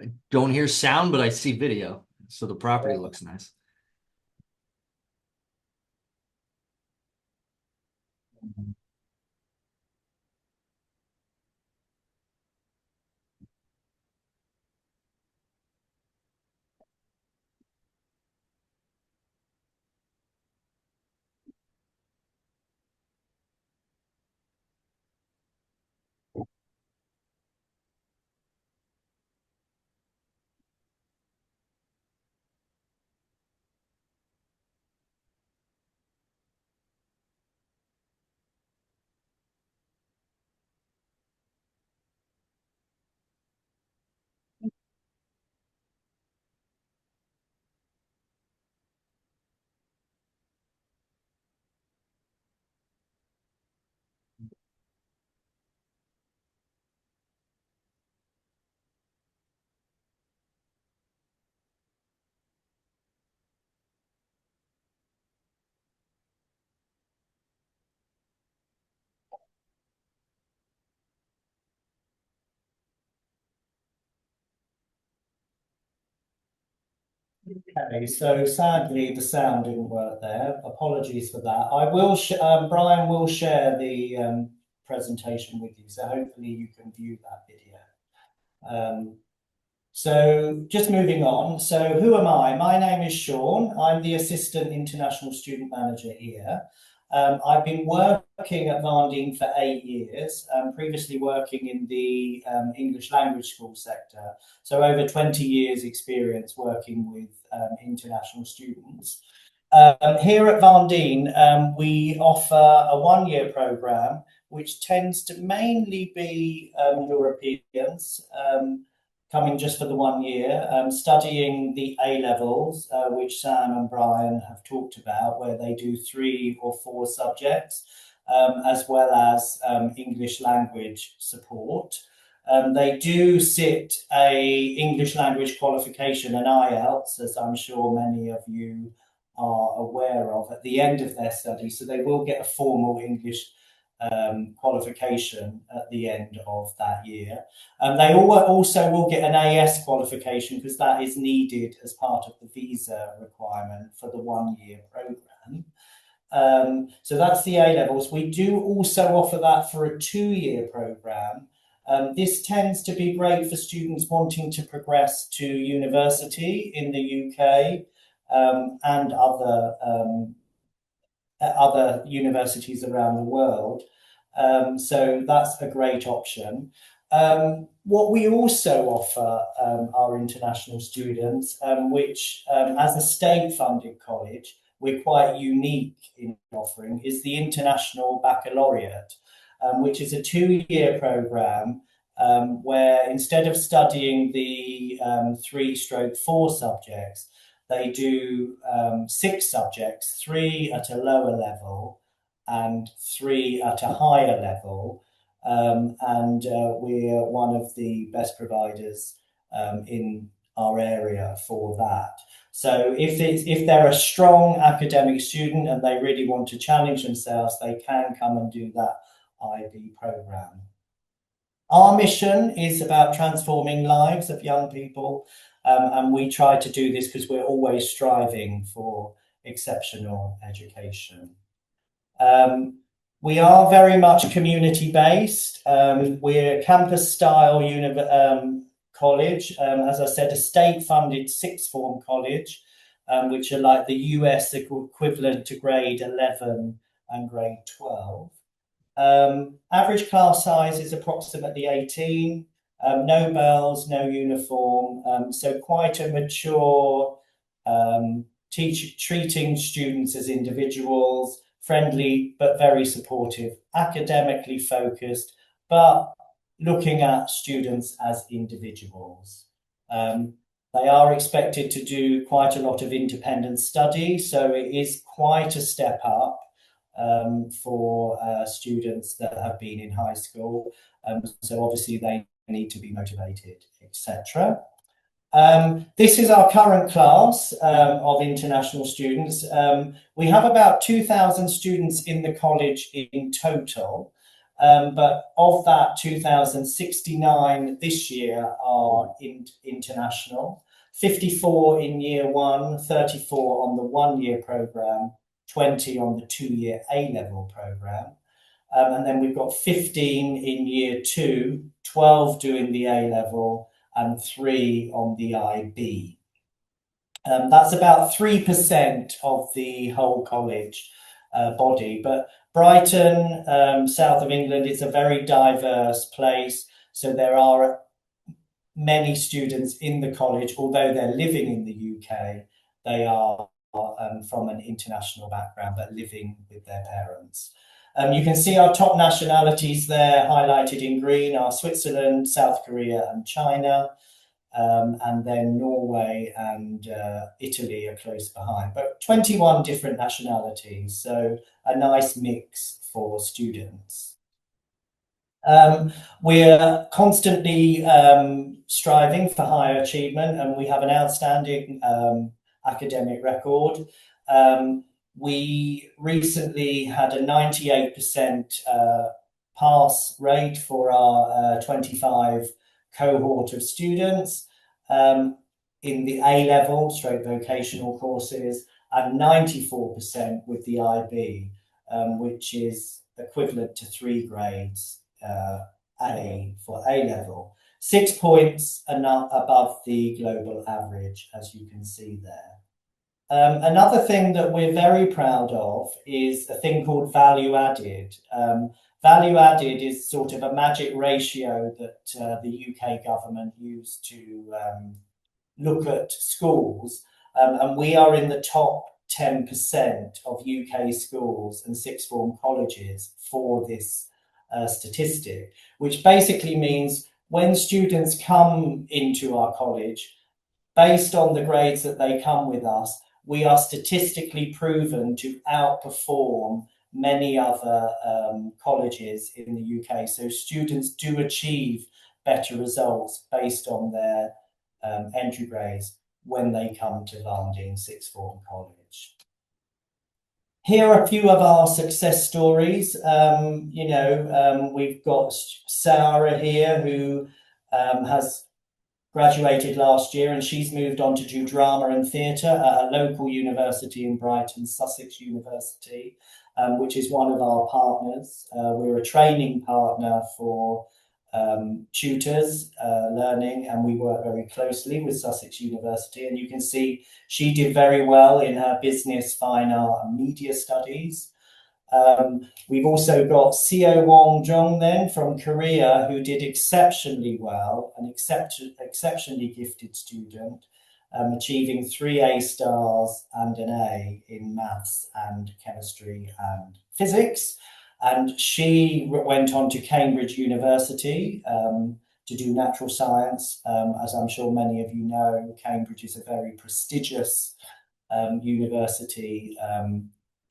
I don't hear sound, but I see video. So the property looks nice. Okay, so sadly the sound didn't work there. Apologies for that. I will. Bryan will share the presentation with you, so hopefully you can view that video. So just moving on. So who am I? My name is Shaun. I'm the Assistant International Student Manager here. I've been working at Varndean for 8 years, previously working in the English language school sector. So over 20 years experience working with international students. Here at Varndean, we offer a one-year programme, which tends to mainly be Europeans, coming just for the 1 year, studying the A-levels, which Sam and Bryan have talked about, where they do 3 or 4 subjects, as well as English language support. They do sit a English language qualification, an IELTS, as I'm sure many of you are aware of, at the end of their study. So they will get a formal English qualification at the end of that year. They also will get an AS qualification because that is needed as part of the visa requirement for the 1 year programme. So that's the A-levels. We do also offer that for a 2-year programme. This tends to be great for students wanting to progress to university in the UK and other universities around the world. So that's a great option. What we also offer our international students, which as a state-funded college, we're quite unique in offering, is the International Baccalaureate, which is a 2-year programme where instead of studying the 3/4 subjects, they do 6 subjects, 3 at a lower level and 3 at a higher level. We're one of the best providers in our area for that. So if they're a strong academic student and they really want to challenge themselves, they can come and do that IB programme. Our mission is about transforming lives of young people, and we try to do this because we're always striving for exceptional education. We are very much community-based. We're campus-style college, as I said, a state-funded sixth-form college, which are like the US equivalent to grade 11 and grade 12. Average class size is approximately 18, no bells, no uniform, so quite a mature, treating students as individuals, friendly but very supportive, academically focused, but looking at students as individuals. They are expected to do quite a lot of independent study, so it is quite a step up for students that have been in high school. So obviously they need to be motivated, etc. This is our current class of international students. We have about 2,000 students in the college in total, but of that 2,069 this year are international, 54 in year 1, 34 on the 1-year programme, 20 on the 2-year A-level programme. And then we've got 15 in year 2, 12 doing the A-level, and 3 on the IB. That's about 3% of the whole college body. But Brighton, south of England, is a very diverse place. So there are many students in the college, although they're living in the UK, they are from an international background, but living with their parents. You can see our top nationalities there highlighted in green are Switzerland, South Korea and China, and then Norway and Italy are close behind, but 21 different nationalities, so a nice mix for students. We're constantly striving for higher achievement, and we have an outstanding academic record. We recently had a 98% pass rate for our 25 cohort of students. in the A-level stroke vocational courses, and 94% with the IB, which is equivalent to 3 grades A for A-level. 6 points above the global average, as you can see there. Another thing that we're very proud of is a thing called value added. Value added is sort of a magic ratio that the UK government used to look at schools, and we are in the top 10% of UK schools and sixth form colleges for this statistic, which basically means when students come into our college, based on the grades that they come with us, we are statistically proven to outperform many other colleges in the UK. So students do achieve better results based on their entry grades when they come to Varndean Sixth Form College. Here are a few of our success stories. We've got Sarah here, who has graduated last year, and she's moved on to do drama and theatre at a local university in Brighton, Sussex University, which is one of our partners. We're a training partner for tutors learning, and we work very closely with Sussex University. And you can see she did very well in her business, fine art and media studies. We've also got Seo Wong Jong then from Korea, who did exceptionally well, an exceptionally gifted student, achieving 3 A stars and an A in maths and chemistry and physics. And she went on to Cambridge University to do natural science. As I'm sure many of you know, Cambridge is a very prestigious university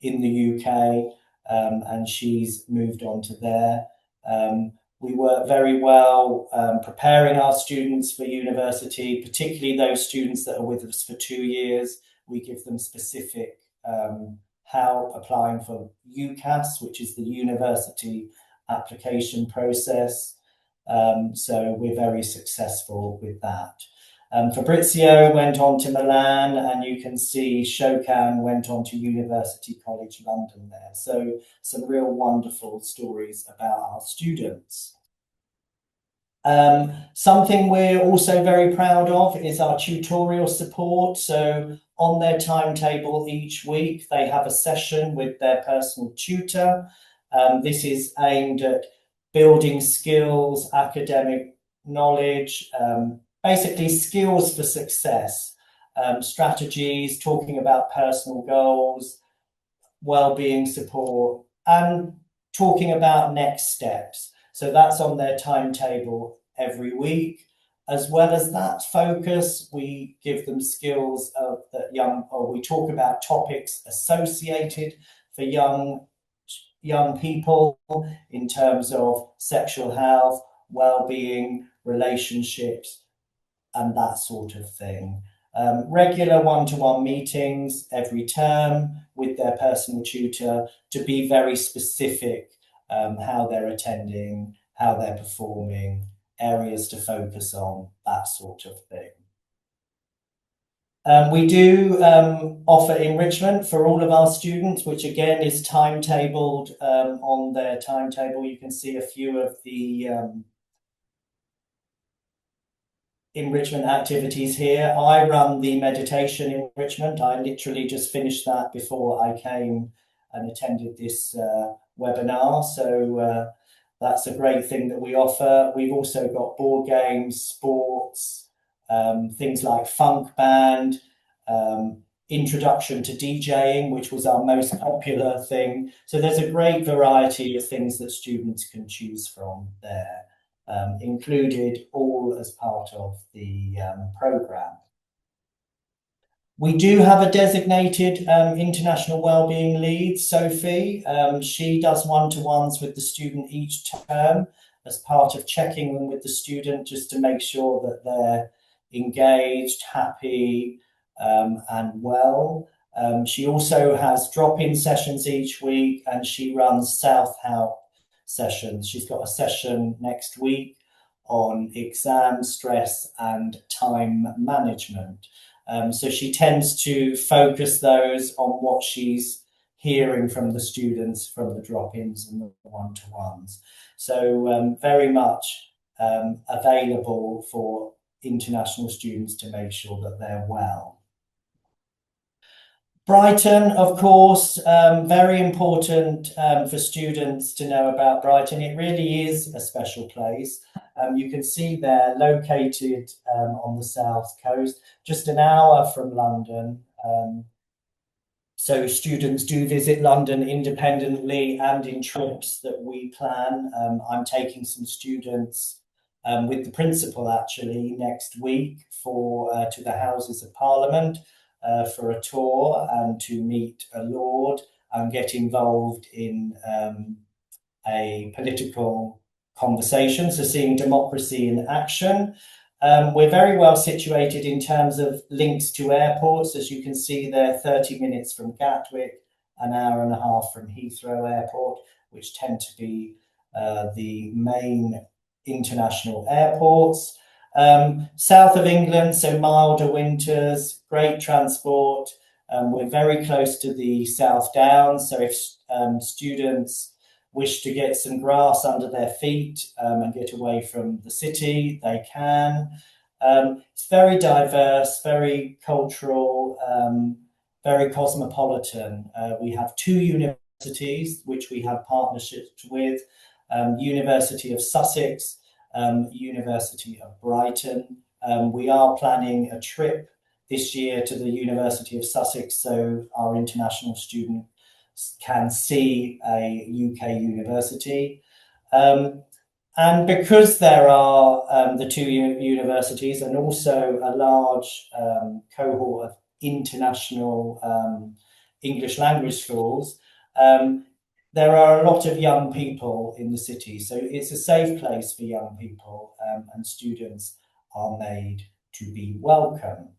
in the UK. And she's moved on to there. We work very well preparing our students for university, particularly those students that are with us for 2 years. We give them specific help applying for UCAS, which is the university application process. So we're very successful with that. Fabrizio went on to Milan, and you can see Shokan went on to University College London there. So some real wonderful stories about our students. Something we're also very proud of is our tutorial support. So on their timetable each week, they have a session with their personal tutor. This is aimed at building skills, academic knowledge, basically skills for success, strategies, talking about personal goals, well-being support, and talking about next steps. So that's on their timetable every week. As well as that focus, we give them skills we talk about topics associated for young people in terms of sexual health, well-being, relationships, and that sort of thing. Regular one-to-one meetings every term with their personal tutor to be very specific, how they're attending, how they're performing, areas to focus on, that sort of thing. We do offer enrichment for all of our students, which again is timetabled on their timetable. You can see a few of the enrichment activities here. I run the meditation enrichment. I literally just finished that before I came and attended this webinar. So that's a great thing that we offer. We've also got board games, sports, things like funk band, introduction to DJing, which was our most popular thing. So there's a great variety of things that students can choose from there. Included all as part of the programme. We do have a designated international wellbeing lead, Sophie. She does one-to-ones with the student each term as part of checking them with the student, just to make sure that they're engaged, happy, and well. She also has drop-in sessions each week, and she runs self-help sessions. She's got a session next week on exam stress and time management. So she tends to focus those on what she's hearing from the students, from the drop-ins and the one-to-ones. So very much available for international students to make sure that they're well. Brighton, of course, very important for students to know about Brighton. It really is a special place. You can see they're located on the south coast, just an hour from London. So students do visit London independently and in trips that we plan. I'm taking some students with the principal actually next week to the Houses of Parliament for a tour and to meet a Lord and get involved in a political conversation, so seeing democracy in action. We're very well situated in terms of links to airports. As you can see there, 30 minutes from Gatwick, an hour and a half from Heathrow Airport, which tend to be the main international airports. South of England, so milder winters, great transport. We're very close to the South Downs, so if students wish to get some grass under their feet and get away from the city, they can. It's very diverse, very cultural, very cosmopolitan. We have 2 universities which we have partnerships with, University of Sussex, University of Brighton. We are planning a trip this year to the University of Sussex, so our international students can see a UK university. And because there are the 2 universities and also a large cohort of international English language schools, there are a lot of young people in the city. So it's a safe place for young people and students are made to be welcome.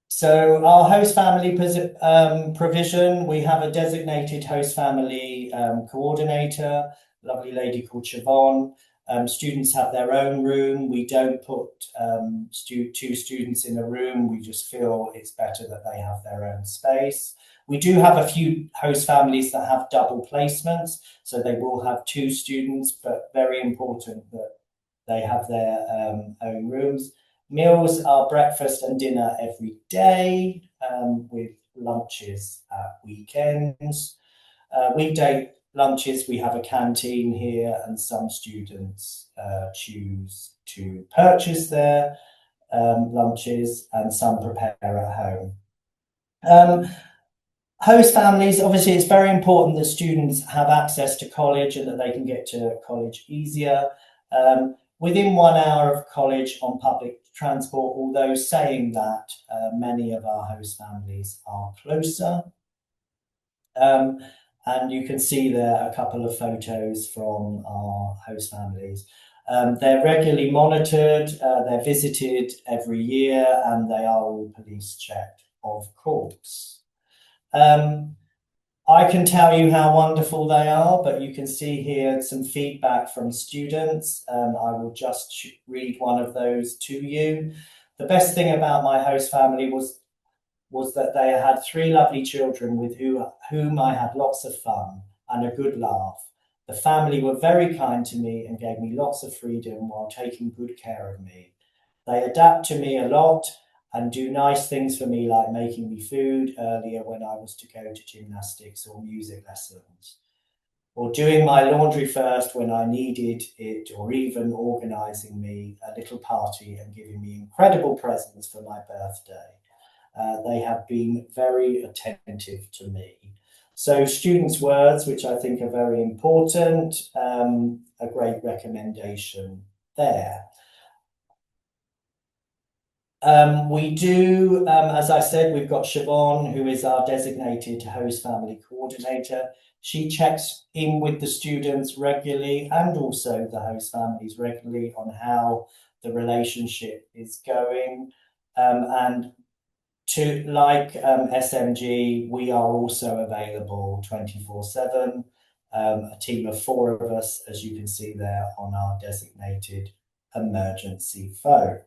So our host family provision, we have a designated host family coordinator, lovely lady called Siobhan. Students have their own room. We don't put 2 students in a room. We just feel it's better that they have their own space. We do have a few host families that have double placements, so they will have 2 students, but very important that they have their own rooms. Meals are breakfast and dinner every day, with lunches at weekends. Weekday lunches, we have a canteen here, and some students choose to purchase their lunches, and some prepare at home. Host families, obviously, it's very important that students have access to college and that they can get to college easier. Within 1 hour of college on public transport, although saying that many of our host families are closer. And you can see there a couple of photos from our host families. They're regularly monitored, they're visited every year, and they are all police checked, of course. I can tell you how wonderful they are, but you can see here some feedback from students. I will just read one of those to you. The best thing about my host family was that they had 3 lovely children with whom I had lots of fun and a good laugh. The family were very kind to me and gave me lots of freedom while taking good care of me. They adapt to me a lot and do nice things for me, like making me food earlier when I was to go to gymnastics or music lessons, or doing my laundry first when I needed it, or even organising me a little party and giving me incredible presents for my birthday. They have been very attentive to me. So students' words, which I think are very important, a great recommendation there. We do, as I said, we've got Siobhan, who is our designated host family coordinator. She checks in with the students regularly and also the host families regularly on how the relationship is going. And like SMG, we are also available 24/7. a team of 4 of us, as you can see there on our designated emergency phone.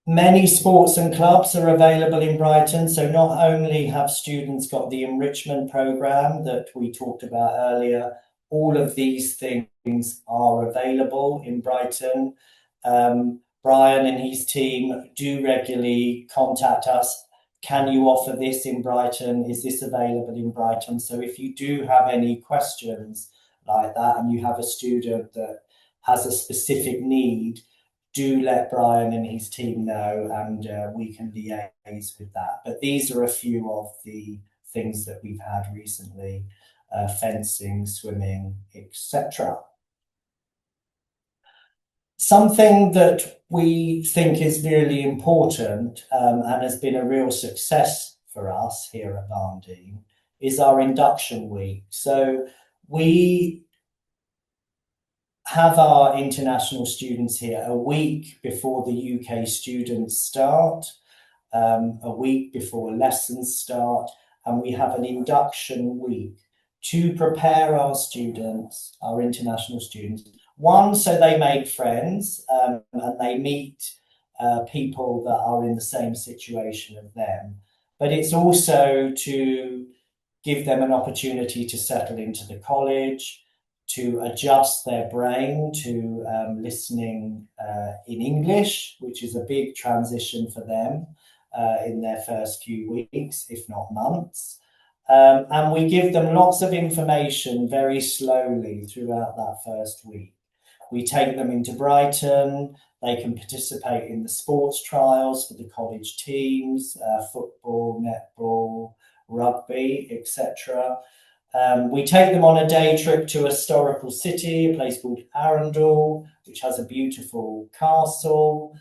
Many sports and clubs are available in Brighton, so not only have students got the enrichment programme that we talked about earlier, all of these things are available in Brighton. Bryan and his team do regularly contact us. Can you offer this in Brighton? Is this available in Brighton? So if you do have any questions like that and you have a student that has a specific need, do let Bryan and his team know, and we can liaise with that. But these are a few of the things that we've had recently, fencing, swimming, etc. Something that we think is really important and has been a real success for us here at Varndean is our induction week. So we have our international students here a week before the UK students start, a week before lessons start, and we have an induction week to prepare our students, our international students, one, so they make friends and they meet people that are in the same situation as them, but it's also to give them an opportunity to settle into the college, to adjust their brain to listening in English, which is a big transition for them in their first few weeks, if not months. And we give them lots of information very slowly throughout that first week. We take them into Brighton. They can participate in the sports trials for the college teams, football, netball, rugby, etc. We take them on a day trip to a historical city, a place called Arundel, which has a beautiful castle.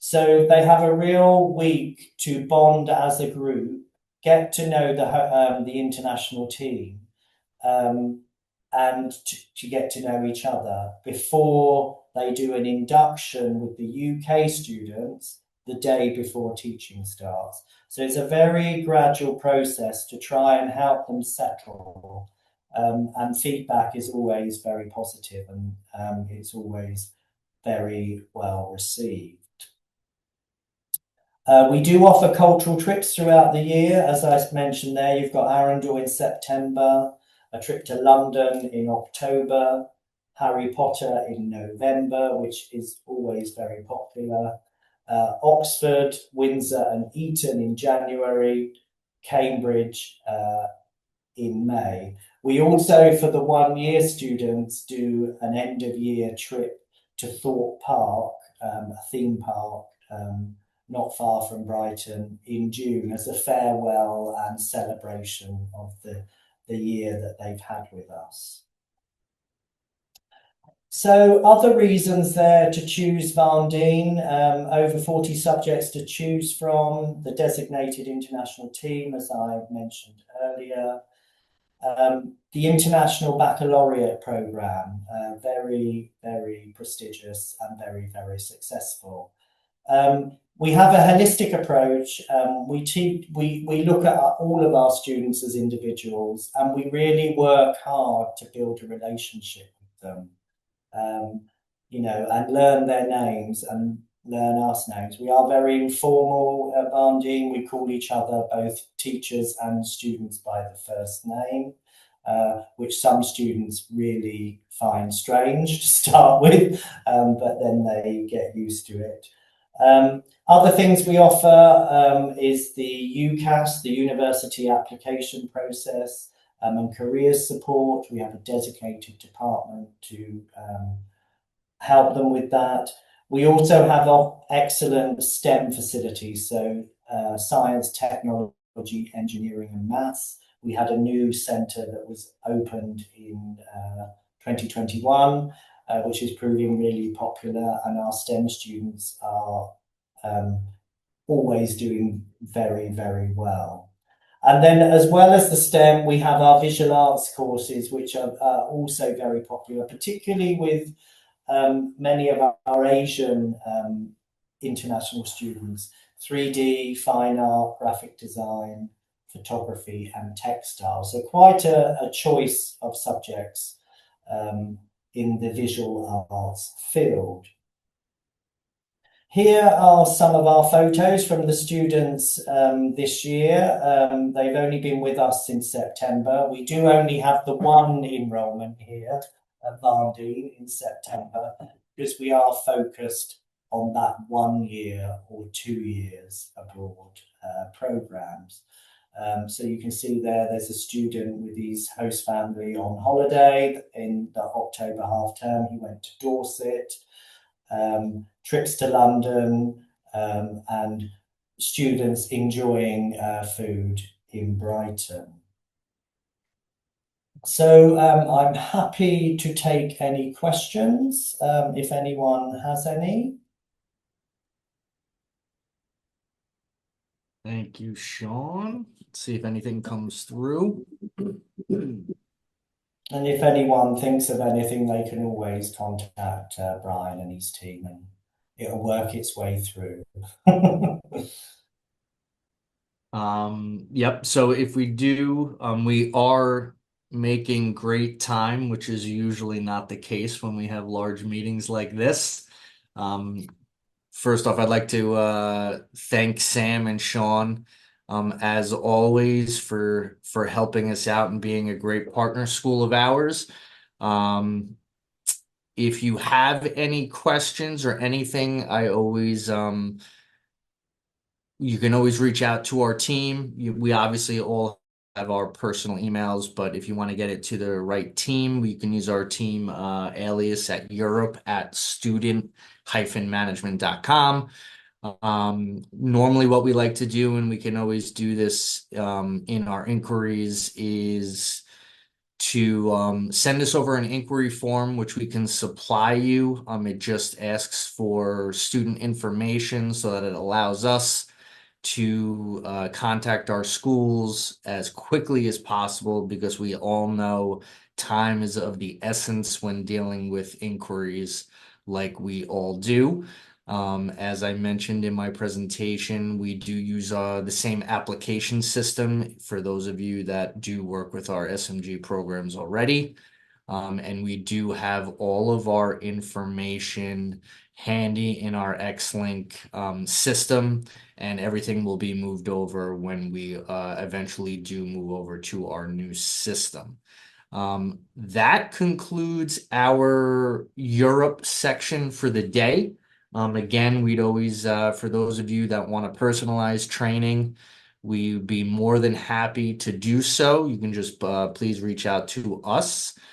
So they have a real week to bond as a group, get to know the international team, and to get to know each other before they do an induction with the UK students the day before teaching starts. So it's a very gradual process to try and help them settle. And feedback is always very positive, and it's always very well received. We do offer cultural trips throughout the year. As I mentioned there, you've got Arundel in September, a trip to London in October, Harry Potter in November, which is always very popular, Oxford, Windsor and Itchen in January, Cambridge in May. We also, for the 1-year students, do an end-of-year trip to Thorpe Park, a theme park not far from Brighton, in June as a farewell and celebration of the year that they've had with us. So other reasons there to choose Varndean, over 40 subjects to choose from, the designated international team, as I mentioned earlier, the International Baccalaureate programme, very, very prestigious and very, very successful. We have a holistic approach. We look at all of our students as individuals, and we really work hard to build a relationship with them. And learn their names and learn us names. We are very informal at Varndean. We call each other, both teachers and students, by the first name, which some students really find strange to start with, but then they get used to it. Other things we offer is the UCAS, the University Application Process, and careers support. We have a dedicated department to help them with that. We also have excellent STEM facilities, so science, technology, engineering and maths. We had a new centre that was opened in 2021, which is proving really popular, and our STEM students are always doing very, very well. And then, as well as the STEM, we have our visual arts courses, which are also very popular, particularly with many of our Asian international students. 3D, fine art, graphic design, photography and textile. So quite a choice of subjects in the visual arts field. Here are some of our photos from the students this year. They've only been with us since September. We do only have the one enrolment here at Varndean in September because we are focused on that 1 year or 2 years abroad programs. So you can see there's a student with his host family on holiday in the October half term. He went to Dorset. Trips to London, and students enjoying food in Brighton. So I'm happy to take any questions if anyone has any. Thank you, Shaun. Let's see if anything comes through. And if anyone thinks of anything, they can always contact Bryan and his team, and it'll work its way through. Yep. So if we do, we are making great time, which is usually not the case when we have large meetings like this. First off, I'd like to thank Sam and Shaun, as always, for helping us out and being a great partner school of ours. If you have any questions or anything, I always you can always reach out to our team. We obviously all have our personal emails, but if you want to get it to the right team, we can use our team alias at europe@student-management.com. Normally what we like to do, and we can always do this in our inquiries, is to send us over an inquiry form, which we can supply you. It just asks for student information so that it allows us to contact our schools as quickly as possible, because we all know time is of the essence when dealing with inquiries like we all do. As I mentioned in my presentation, we do use the same application system for those of you that do work with our SMG programs already. And we do have all of our information handy in our Xlink system, and everything will be moved over when we eventually do move over to our new system. That concludes our Europe section for the day. Again, we'd always, for those of you that want a personalized training, we'd be more than happy to do so. You can just please reach out to us.